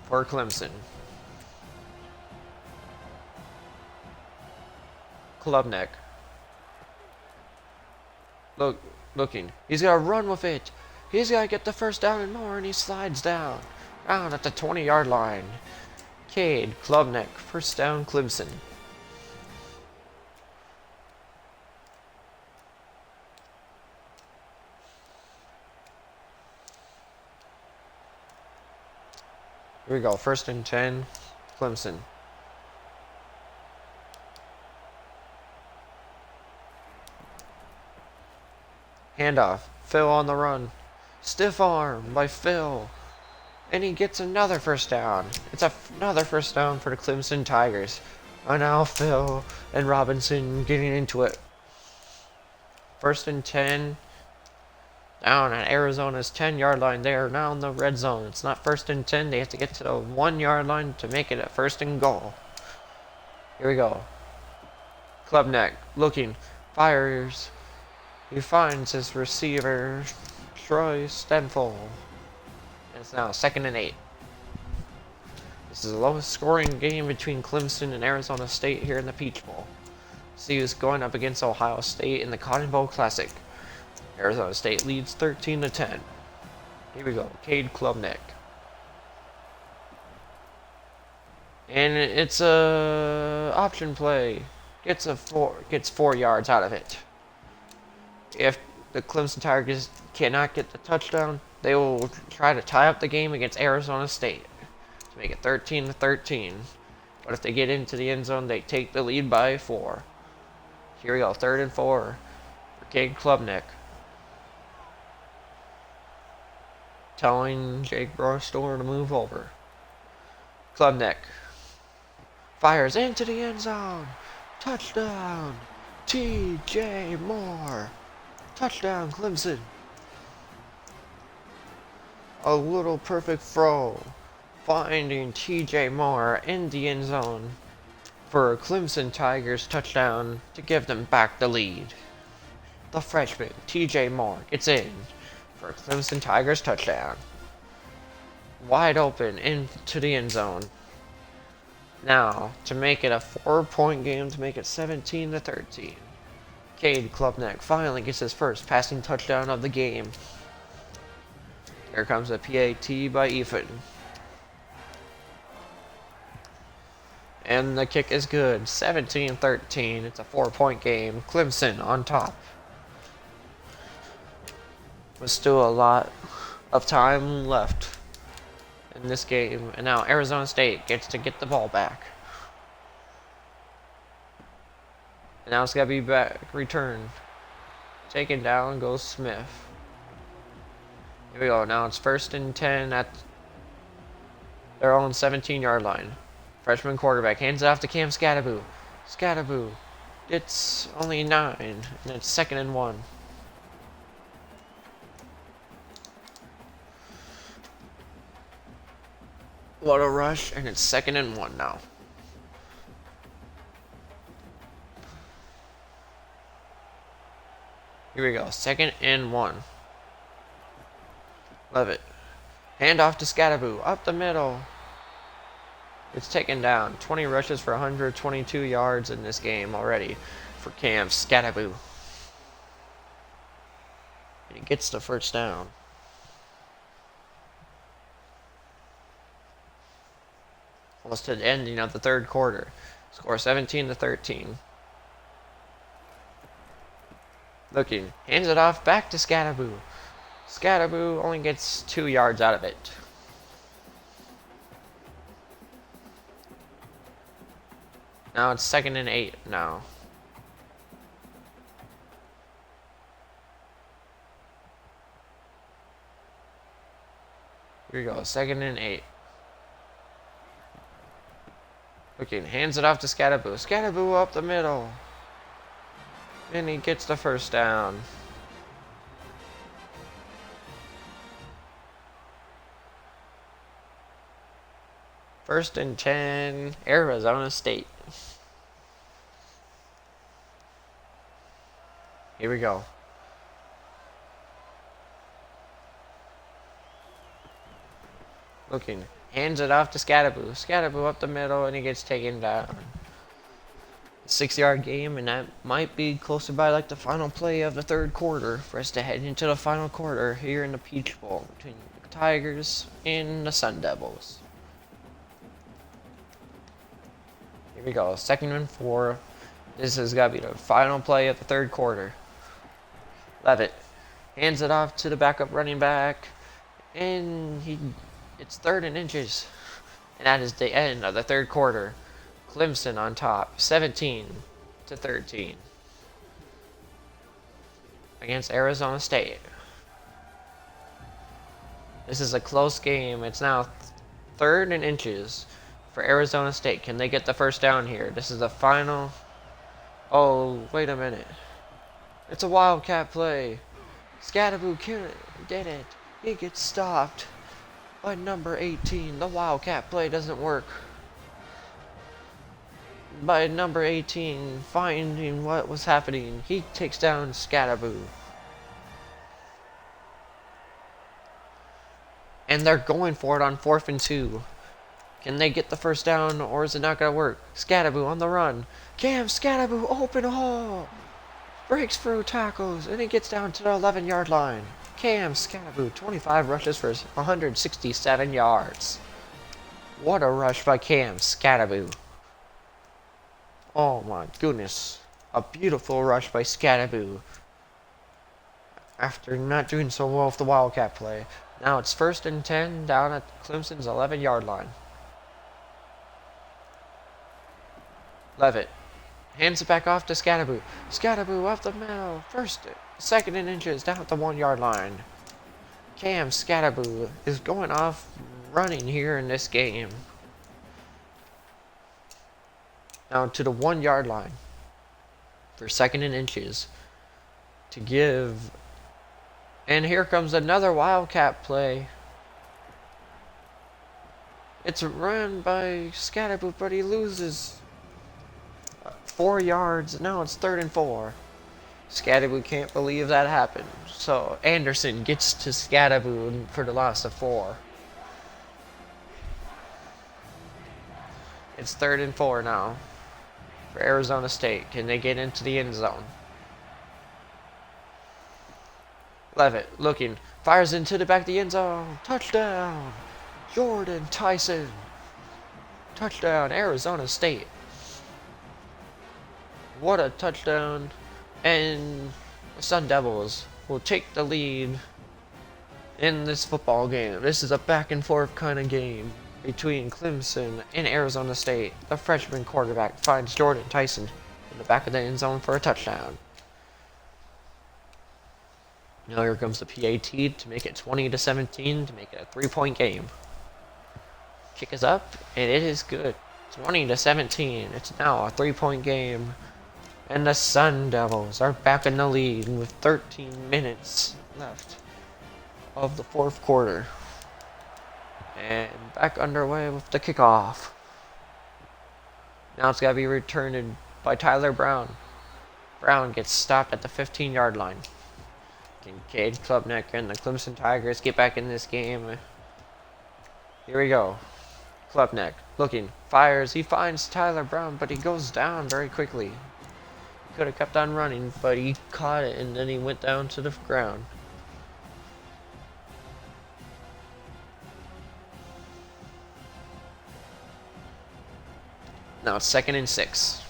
A: for Clemson. Klubnik looking. He's gonna run with it. He's gonna get the 1st down and more, and he slides down at the 20-yard line. Cade Klubnik, 1st down Clemson. Here we go, 1st and 10, Clemson. Handoff, Phil on the run. Stiff arm by Phil. And he gets another 1st down. It's another 1st down for the Clemson Tigers. And now Phil and Robinson getting into it. 1st and 10. Down at Arizona's 10-yard line. They are now in the red zone. It's not 1st and 10. They have to get to the 1-yard line to make it a 1st and goal. Here we go. Klubnik looking. Fires. He finds his receiver, Troy Stenfall. And it's now 2nd and 8. This is the lowest scoring game between Clemson and Arizona State here in the Peach Bowl. See who's going up against Ohio State in the Cotton Bowl Classic. Arizona State leads 13-10. Here we go, Cade Klubnik. And it's a option play. Gets 4 yards out of it. If the Clemson Tigers cannot get the touchdown, they will try to tie up the game against Arizona State to make it 13-13. But if they get into the end zone, they take the lead by 4. Here we go, 3rd and 4 for Cade Klubnik. Telling Jake Brostor to move over. Klubnik fires into the end zone. Touchdown, T.J. Moore. Touchdown, Clemson. A little perfect throw, finding T.J. Moore in the end zone for a Clemson Tigers touchdown to give them back the lead. The freshman, T.J. Moore, gets in for a Clemson Tigers touchdown. Wide open into the end zone. Now, to make it a 4-point game, to make it 17-13. Cade Klubnik finally gets his first passing touchdown of the game. Here comes a PAT by Ethan. And the kick is good. 17-13. It's a 4-point game. Clemson on top. With still a lot of time left in this game. And now Arizona State gets to get the ball back. And now it's got to be back returned. Taken down goes Smith. Here we go. Now it's 1st and 10 at their own 17-yard line. Freshman quarterback hands it off to Cam Skattebo. Skattebo. It's only 9, and it's 2nd and 1. What a rush, and it's 2nd and 1 now. Here we go, 2nd and 1. Love it. Hand off to Skattebo, up the middle. It's taken down. 20 rushes for 122 yards in this game already for Cam Skattebo. And he gets the first down. Almost to the ending of the 3rd quarter. Score 17-13. Looking, hands it off back to Skattebo. Skattebo only gets 2 yards out of it. Now it's 2nd and 8 now. Here we go, 2nd and 8. Looking, hands it off to Skattebo. Skattebo up the middle. And he gets the first down. First and 10, Arizona State. Here we go. Looking, hands it off to Skattebo. Skattebo up the middle, and he gets taken down. 6-yard game, and that might be closer by like the final play of the 3rd quarter for us to head into the final quarter here in the Peach Bowl between the Tigers and the Sun Devils. Here we go, 2nd and 4. This has got to be the final play of the 3rd quarter. Levitt hands it off to the backup running back, and it's 3rd and inches. And that is the end of the 3rd quarter. Clemson on top, 17-13 against Arizona State. This is a close game. It's now 3rd and inches for Arizona State. Can they get the first down here? This is the final. Oh, wait a minute. It's a wildcat play. Skattebo did it. He gets stopped by number 18. The wildcat play doesn't work. By number 18 finding what was happening, he takes down Skattebo. And they're going for it on 4th and 2. Can they get the first down, or is it not going to work? Skattebo on the run. Cam Skattebo, open hole. Breaks through tackles, and he gets down to the 11-yard line. Cam Skattebo, 25 rushes for 167 yards. What a rush by Cam Skattebo. Oh my goodness. A beautiful rush by Skattebo. after not doing so well with the Wildcat play. Now it's 1st and 10 down at Clemson's 11-yard line. Levitt hands it back off to Scatterboo. Scatterboo up the middle. 2nd and inches down at the 1-yard line. Cam Scatterboo is going off running here in this game. Now to the 1-yard line for 2nd and inches to give. And here comes another Wildcat play. It's a run by Scatterboo, but he loses 4 yards. Now it's 3rd and 4. Scatterboo can't believe that happened. So Anderson gets to Scatterboo for the loss of 4. It's 3rd and 4 now for Arizona State. Can they get into the end zone? Levitt looking, fires into the back of the end zone. Touchdown, Jordan Tyson. Touchdown, Arizona State. What a touchdown. And the Sun Devils will take the lead in this football game. This is a back and forth kind of game between Clemson and Arizona State. The freshman quarterback finds Jordan Tyson in the back of the end zone for a touchdown. Now here comes the PAT to make it 20-17 to make it a 3-point game. Kick is up and it is good. 20-17. It's now a 3-point game. And the Sun Devils are back in the lead with 13 minutes left of the 4th quarter. And back underway with the kickoff. Now it's got to be returned by Tyler Brown. Brown gets stopped at the 15-yard line. Kincaid, Klubnik, and the Clemson Tigers get back in this game. Here we go. Klubnik looking, fires, he finds Tyler Brown, but he goes down very quickly. He could have kept on running, but he caught it and then he went down to the ground. Now it's 2nd and 6.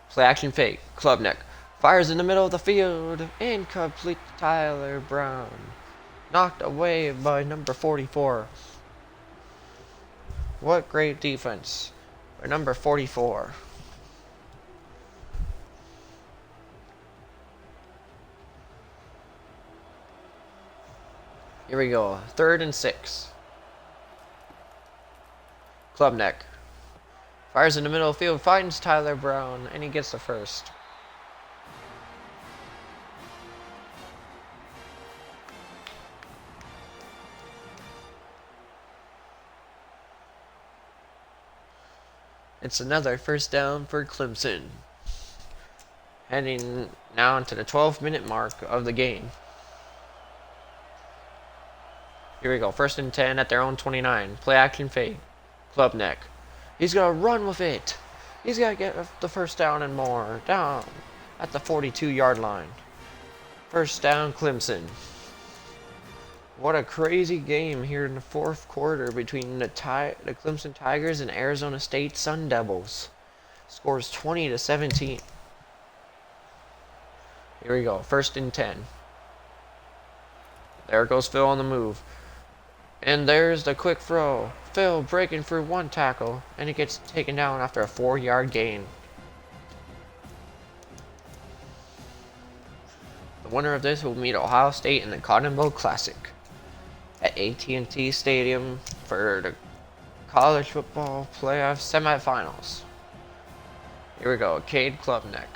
A: Play action fake. Klubnik fires in the middle of the field. Incomplete to Tyler Brown. Knocked away by number 44. What great defense by number 44. Here we go. 3rd and 6. Klubnik fires in the middle of the field, finds Tyler Brown, and he gets the first. It's another first down for Clemson. Heading now into the 12-minute mark of the game. Here we go. 1st and 10 at their own 29. Play action fake. Klubnik. He's going to run with it. He's got to get the first down and more. Down at the 42-yard line. First down, Clemson. What a crazy game here in the 4th quarter between the Clemson Tigers and Arizona State Sun Devils. Scores 20-17. Here we go. 1st and 10. There goes Phil on the move. And there's the quick throw. Phil breaking through one tackle, and he gets taken down after a 4-yard gain. The winner of this will meet Ohio State in the Cotton Bowl Classic at AT&T Stadium for the college football playoff semifinals. Here we go. Cade Klubnik.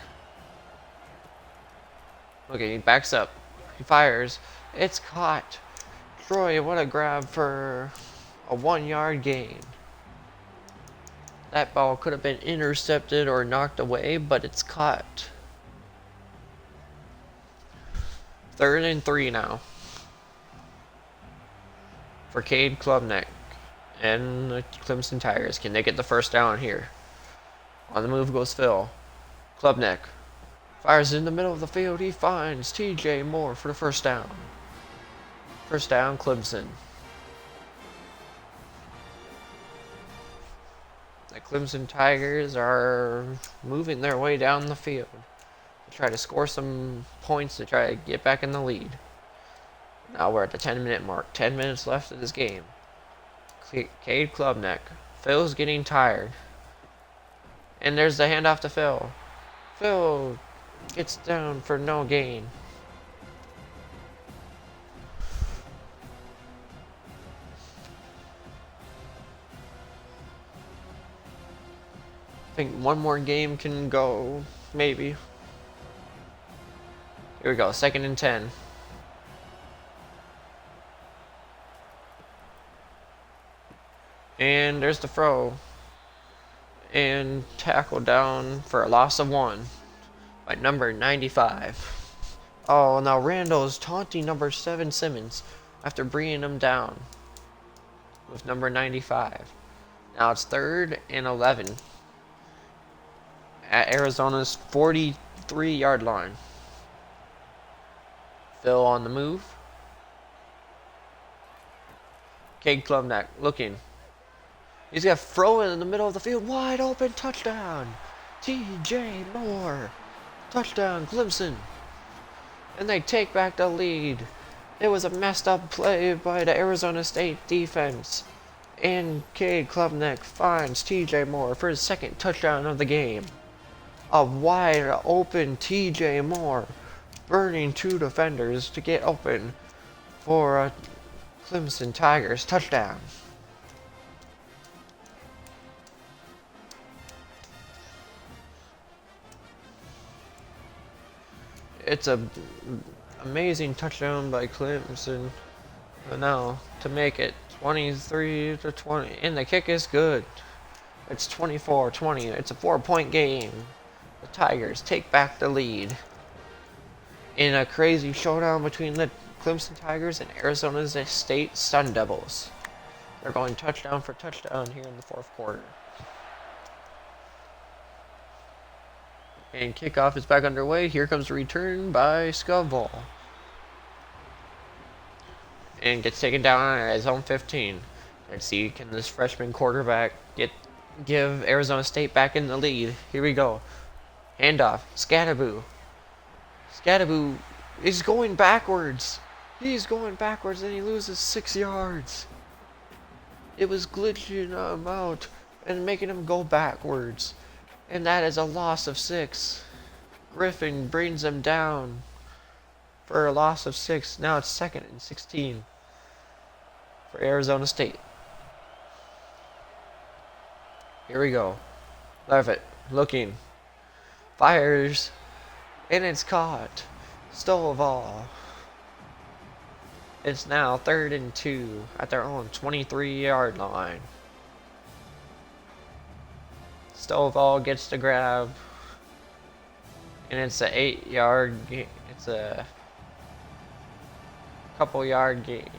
A: Okay, he backs up. He fires. It's caught. Troy, what a grab for a 1-yard gain. That ball could have been intercepted or knocked away, but it's caught. 3rd and 3 now for Cade Klubnik and the Clemson Tigers. Can they get the first down here? On the move goes Phil. Klubnik fires in the middle of the field. He finds TJ Moore for the first down. First down, Clemson. The Clemson Tigers are moving their way down the field to try to score some points to try to get back in the lead. Now we're at the 10-minute mark. 10 minutes left of this game. Cade Klubnik. Phil's getting tired. And there's the handoff to Phil. Phil gets down for no gain. I think one more game can go, maybe. Here we go, 2nd and 10. And there's the throw. And tackle down for a loss of 1 by number 95. Oh, now Randall is taunting number 7 Simmons after bringing him down with number 95. Now it's 3rd and 11 at Arizona's 43-yard line. Phil on the move. Cade Klubnik looking. He's got throw in the middle of the field. Wide open touchdown. T.J. Moore. Touchdown Clemson. And they take back the lead. It was a messed up play by the Arizona State defense. And Cade Klubnik finds T.J. Moore for his 2nd touchdown of the game. A wide open T.J. Moore burning 2 defenders to get open for a Clemson Tigers touchdown. It's a amazing touchdown by Clemson. Now to make it 23-20, and the kick is good. It's 24-20. It's a 4-point game. The Tigers take back the lead in a crazy showdown between the Clemson Tigers and Arizona State Sun Devils. They're going touchdown for touchdown here in the 4th quarter. And kickoff is back underway. Here comes the return by Scoville. And gets taken down at his own 15. Let's see, can this freshman quarterback give Arizona State back in the lead? Here we go. Handoff. Scadaboo. Scadaboo is going backwards. He's going backwards and he loses 6 yards. It was glitching him out and making him go backwards. And that is a loss of 6. Griffin brings him down for a loss of 6. Now it's 2nd and 16 for Arizona State. Here we go. Levitt looking. Fires. And it's caught. Stovall. It's now 3rd and 2 at their own 23-yard line. Stovall gets the grab, and it's a 8-yard gain. It's a couple-yard gain.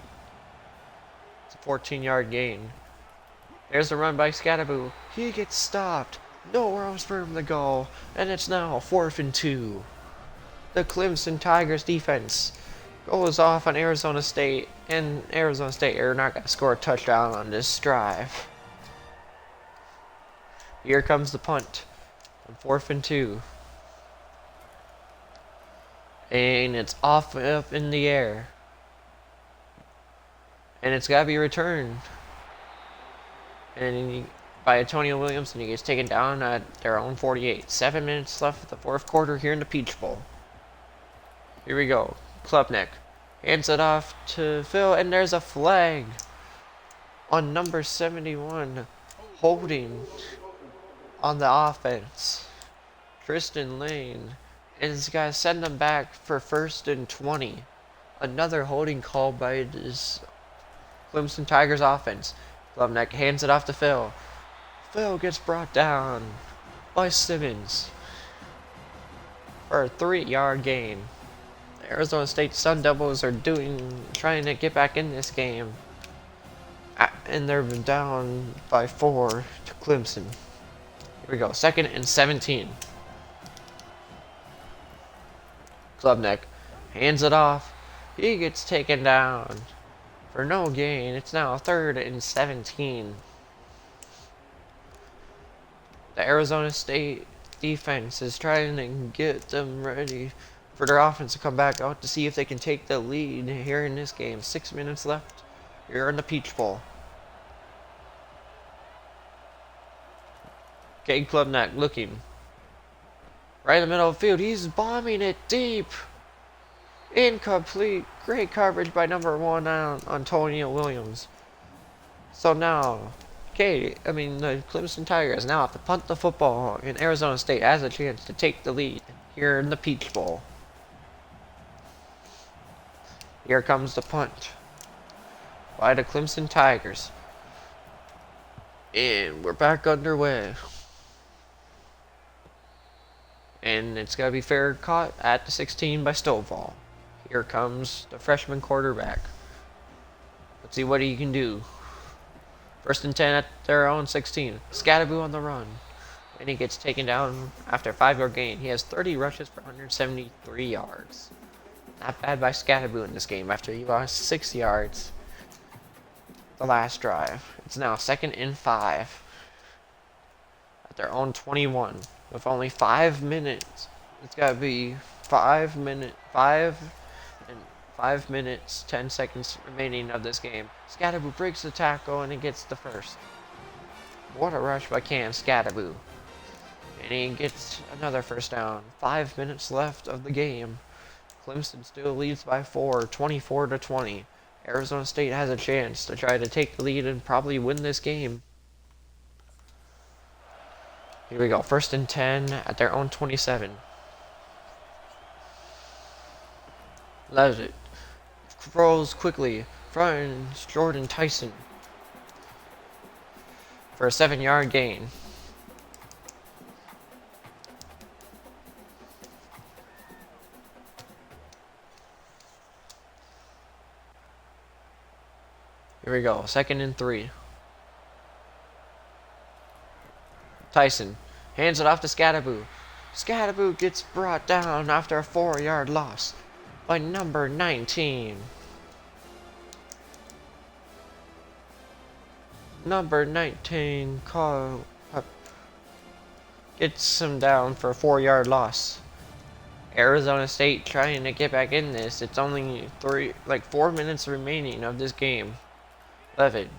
A: It's a 14-yard gain. There's the run by Scadaboo. He gets stopped. Nowhere else for him to go, and it's now 4th and 2. The Clemson Tigers defense goes off on Arizona State, and Arizona State are not going to score a touchdown on this drive. Here comes the punt on 4th and 2. And it's off up in the air. And it's got to be returned. And by Antonio Williams, and he gets taken down at their own 48. 7 minutes left of the 4th quarter here in the Peach Bowl. Here we go. Klubnik hands it off to Phil, and there's a flag on number 71 holding on the offense. Tristan Lane. And he's got to send them back for 1st and 20. Another holding call by this Clemson Tigers offense. Klubnik hands it off to Phil. Phil gets brought down by Simmons for a 3-yard gain. The Arizona State Sun Devils are trying to get back in this game. And they're down by 4 to Clemson. Here we go. 2nd and 17. Klubnik hands it off. He gets taken down for no gain. It's now 3rd and 17. The Arizona State defense is trying to get them ready for their offense to come back out to see if they can take the lead here in this game. 6 minutes left here in the Peach Bowl. Cade Klubnak looking. Right in the middle of the field. He's bombing it deep. Incomplete. Great coverage by number 1 Antonio Williams. So now, the Clemson Tigers now have to punt the football, and Arizona State has a chance to take the lead here in the Peach Bowl. Here comes the punt by the Clemson Tigers. And we're back underway. And it's going to be fair caught at the 16 by Stovall. Here comes the freshman quarterback. Let's see what he can do. 1st and 10 at their own 16. Scatterboo on the run. And he gets taken down after a 5-yard gain. He has 30 rushes for 173 yards. Not bad by Scatterboo in this game after he lost 6 yards the last drive. It's now 2nd and 5 at their own 21 with only 5 minutes. It's got to be 5 minutes, 10 seconds remaining of this game. Scatterboo breaks the tackle and he gets the first. What a rush by Cam Scatterboo. And he gets another first down. 5 minutes left of the game. Clemson still leads by 4, 24-20. Arizona State has a chance to try to take the lead and probably win this game. Here we go. 1st and 10 at their own 27. Loves it. Throws quickly. Finds Jordan Tyson for a 7-yard gain. Here we go. 2nd and 3. Tyson hands it off to Scatterboo. Scatterboo gets brought down after a 4-yard loss by number 19. Number 19 gets him down for a 4-yard loss. Arizona State trying to get back in this. It's only 4 minutes remaining of this game. Levin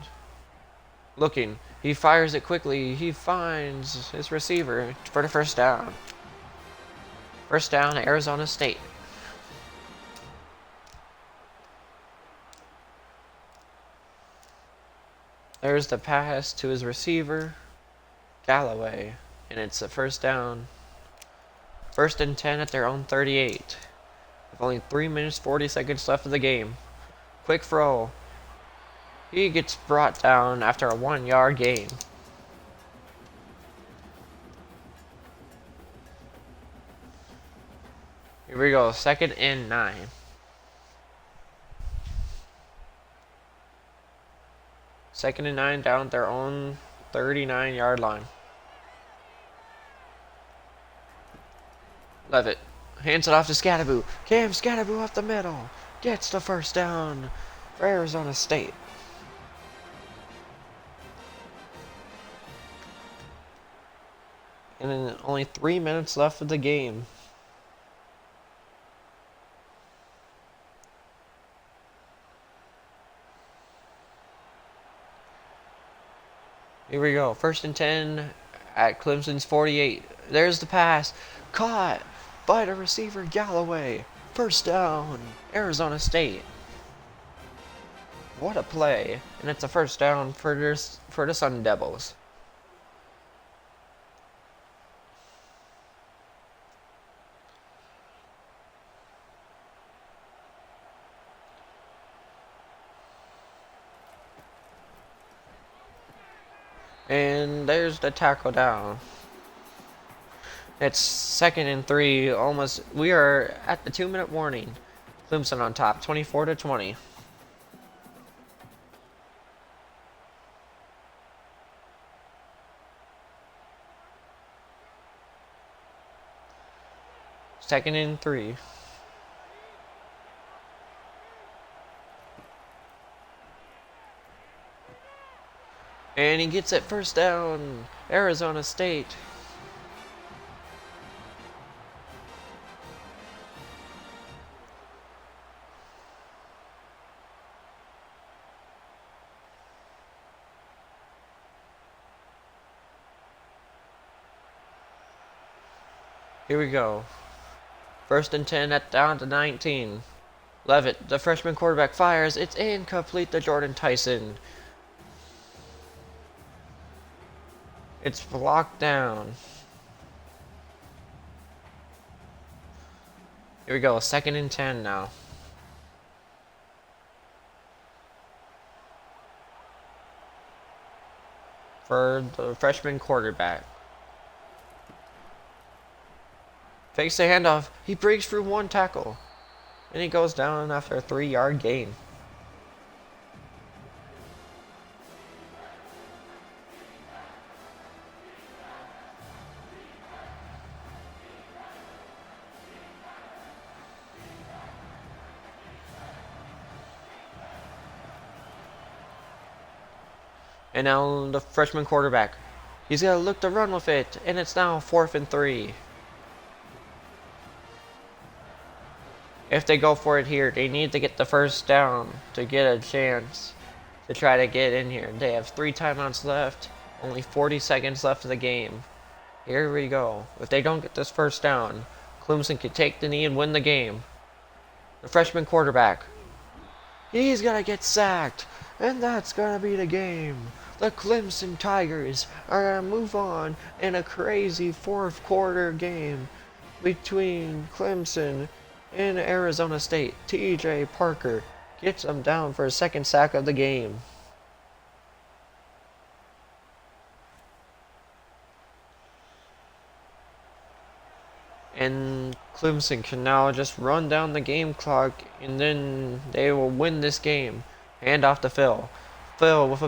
A: looking. He fires it quickly. He finds his receiver for the first down. First down, Arizona State. There's the pass to his receiver, Galloway, and it's a first down. 1st and 10 at their own 38. With only 3 minutes 40 seconds left of the game. Quick throw. He gets brought down after a 1-yard gain. Here we go, 2nd and 9. Second and 9 down at their own 39-yard line. Levitt hands it off to Scatterboo. Cam Scatterboo up the middle. Gets the first down for Arizona State. And then only 3 minutes left of the game. Here we go. 1st and 10 at Clemson's 48. There's the pass. Caught by the receiver Galloway. First down, Arizona State. What a play. And it's a first down for the Sun Devils. And there's the tackle down. It's 2nd and 3. Almost. We are at the 2-minute warning. Clemson on top, 24-20. Second and 3. And he gets it first down. Arizona State Here we go. First and 10 at down to 19. Levitt, the freshman quarterback, fires. It's incomplete to Jordan Tyson. It's blocked down. Here we go. Second and 10 now. For the freshman quarterback. Fakes the handoff. He breaks through one tackle. And he goes down after a 3-yard gain. And now the freshman quarterback. He's got to look to run with it. And it's now 4th and 3. If they go for it here, they need to get the first down to get a chance to try to get in here. They have 3 timeouts left, only 40 seconds left of the game. Here we go. If they don't get this first down, Clemson could take the knee and win the game. The freshman quarterback. He's going to get sacked, and that's going to be the game. The Clemson Tigers are going to move on in a crazy 4th quarter game between Clemson in Arizona State. TJ Parker gets them down for a 2nd sack of the game. And Clemson can now just run down the game clock, and then they will win this game. Hand off to Phil. Phil with a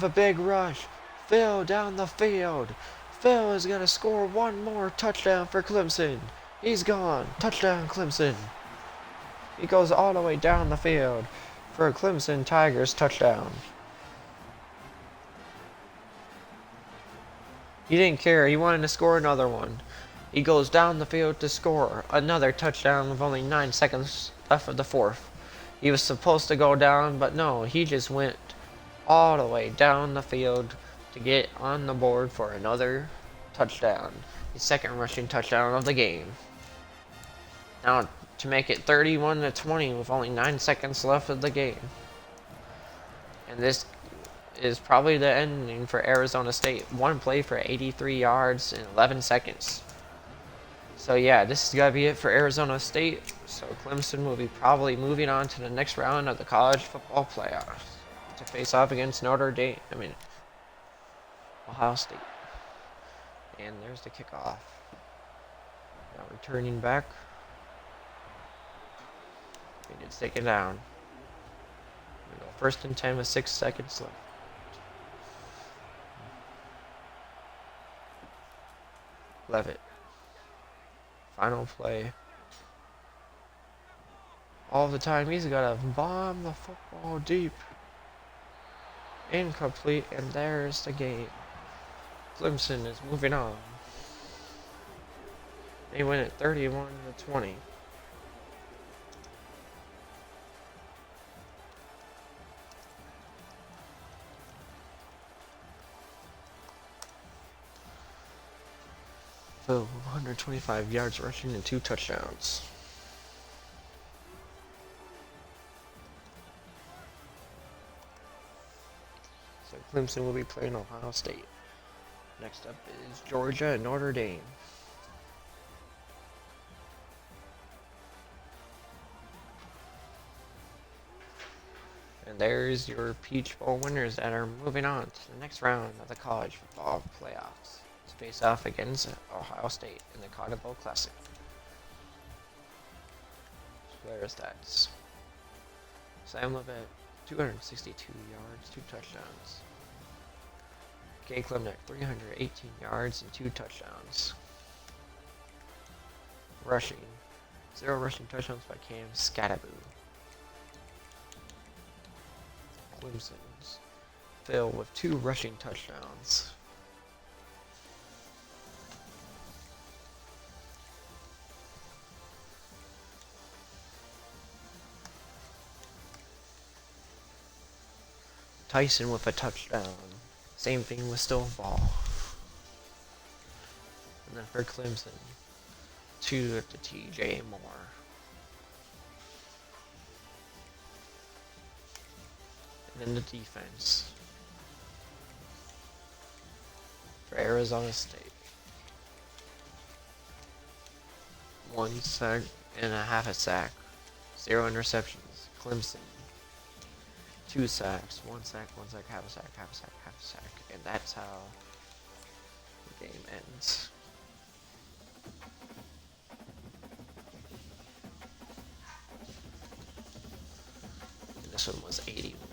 A: big rush. Phil down the field. Phil is gonna score one more touchdown for Clemson. He's gone. Touchdown, Clemson. He goes all the way down the field for a Clemson Tigers touchdown. He didn't care. He wanted to score another one. He goes down the field to score another touchdown with only 9 seconds left of the 4th. He was supposed to go down, but no, he just went all the way down the field to get on the board for another touchdown. His 2nd rushing touchdown of the game. Now to make it 31-20 with only 9 seconds left of the game. And this is probably the ending for Arizona State. One play for 83 yards in 11 seconds. So yeah, this is gonna be it for Arizona State. So Clemson will be probably moving on to the next round of the college football playoffs to face off against Ohio State. And there's the kickoff. Now returning back. And it's taken down. We go 1st and 10 with 6 seconds left. Levitt. Final play. All the time he's got to bomb the football deep. Incomplete, and there's the game. Clemson is moving on. They win it 31-20. So 125 yards rushing and 2 touchdowns. So Clemson will be playing Ohio State. Next up is Georgia and Notre Dame. And there's your Peach Bowl winners that are moving on to the next round of the college football playoffs to face off against Ohio State in the Cotton Bowl Classic. Player stats. Sam Levitt, 262 yards, 2 touchdowns. K. Klemnick, 318 yards and 2 touchdowns. Rushing. 0 rushing touchdowns by Cam Scattaboo. Clemson's Phil with 2 rushing touchdowns. Tyson with a touchdown. Same thing with Stoneball. And then for Clemson, 2 to TJ Moore. And then the defense for Arizona State. 1 sack and a half a sack. 0 interceptions. Clemson. 2 sacks. 1 sack, 1 sack, half a sack, half a sack, half a sack. And that's how the game ends. And this one was 81.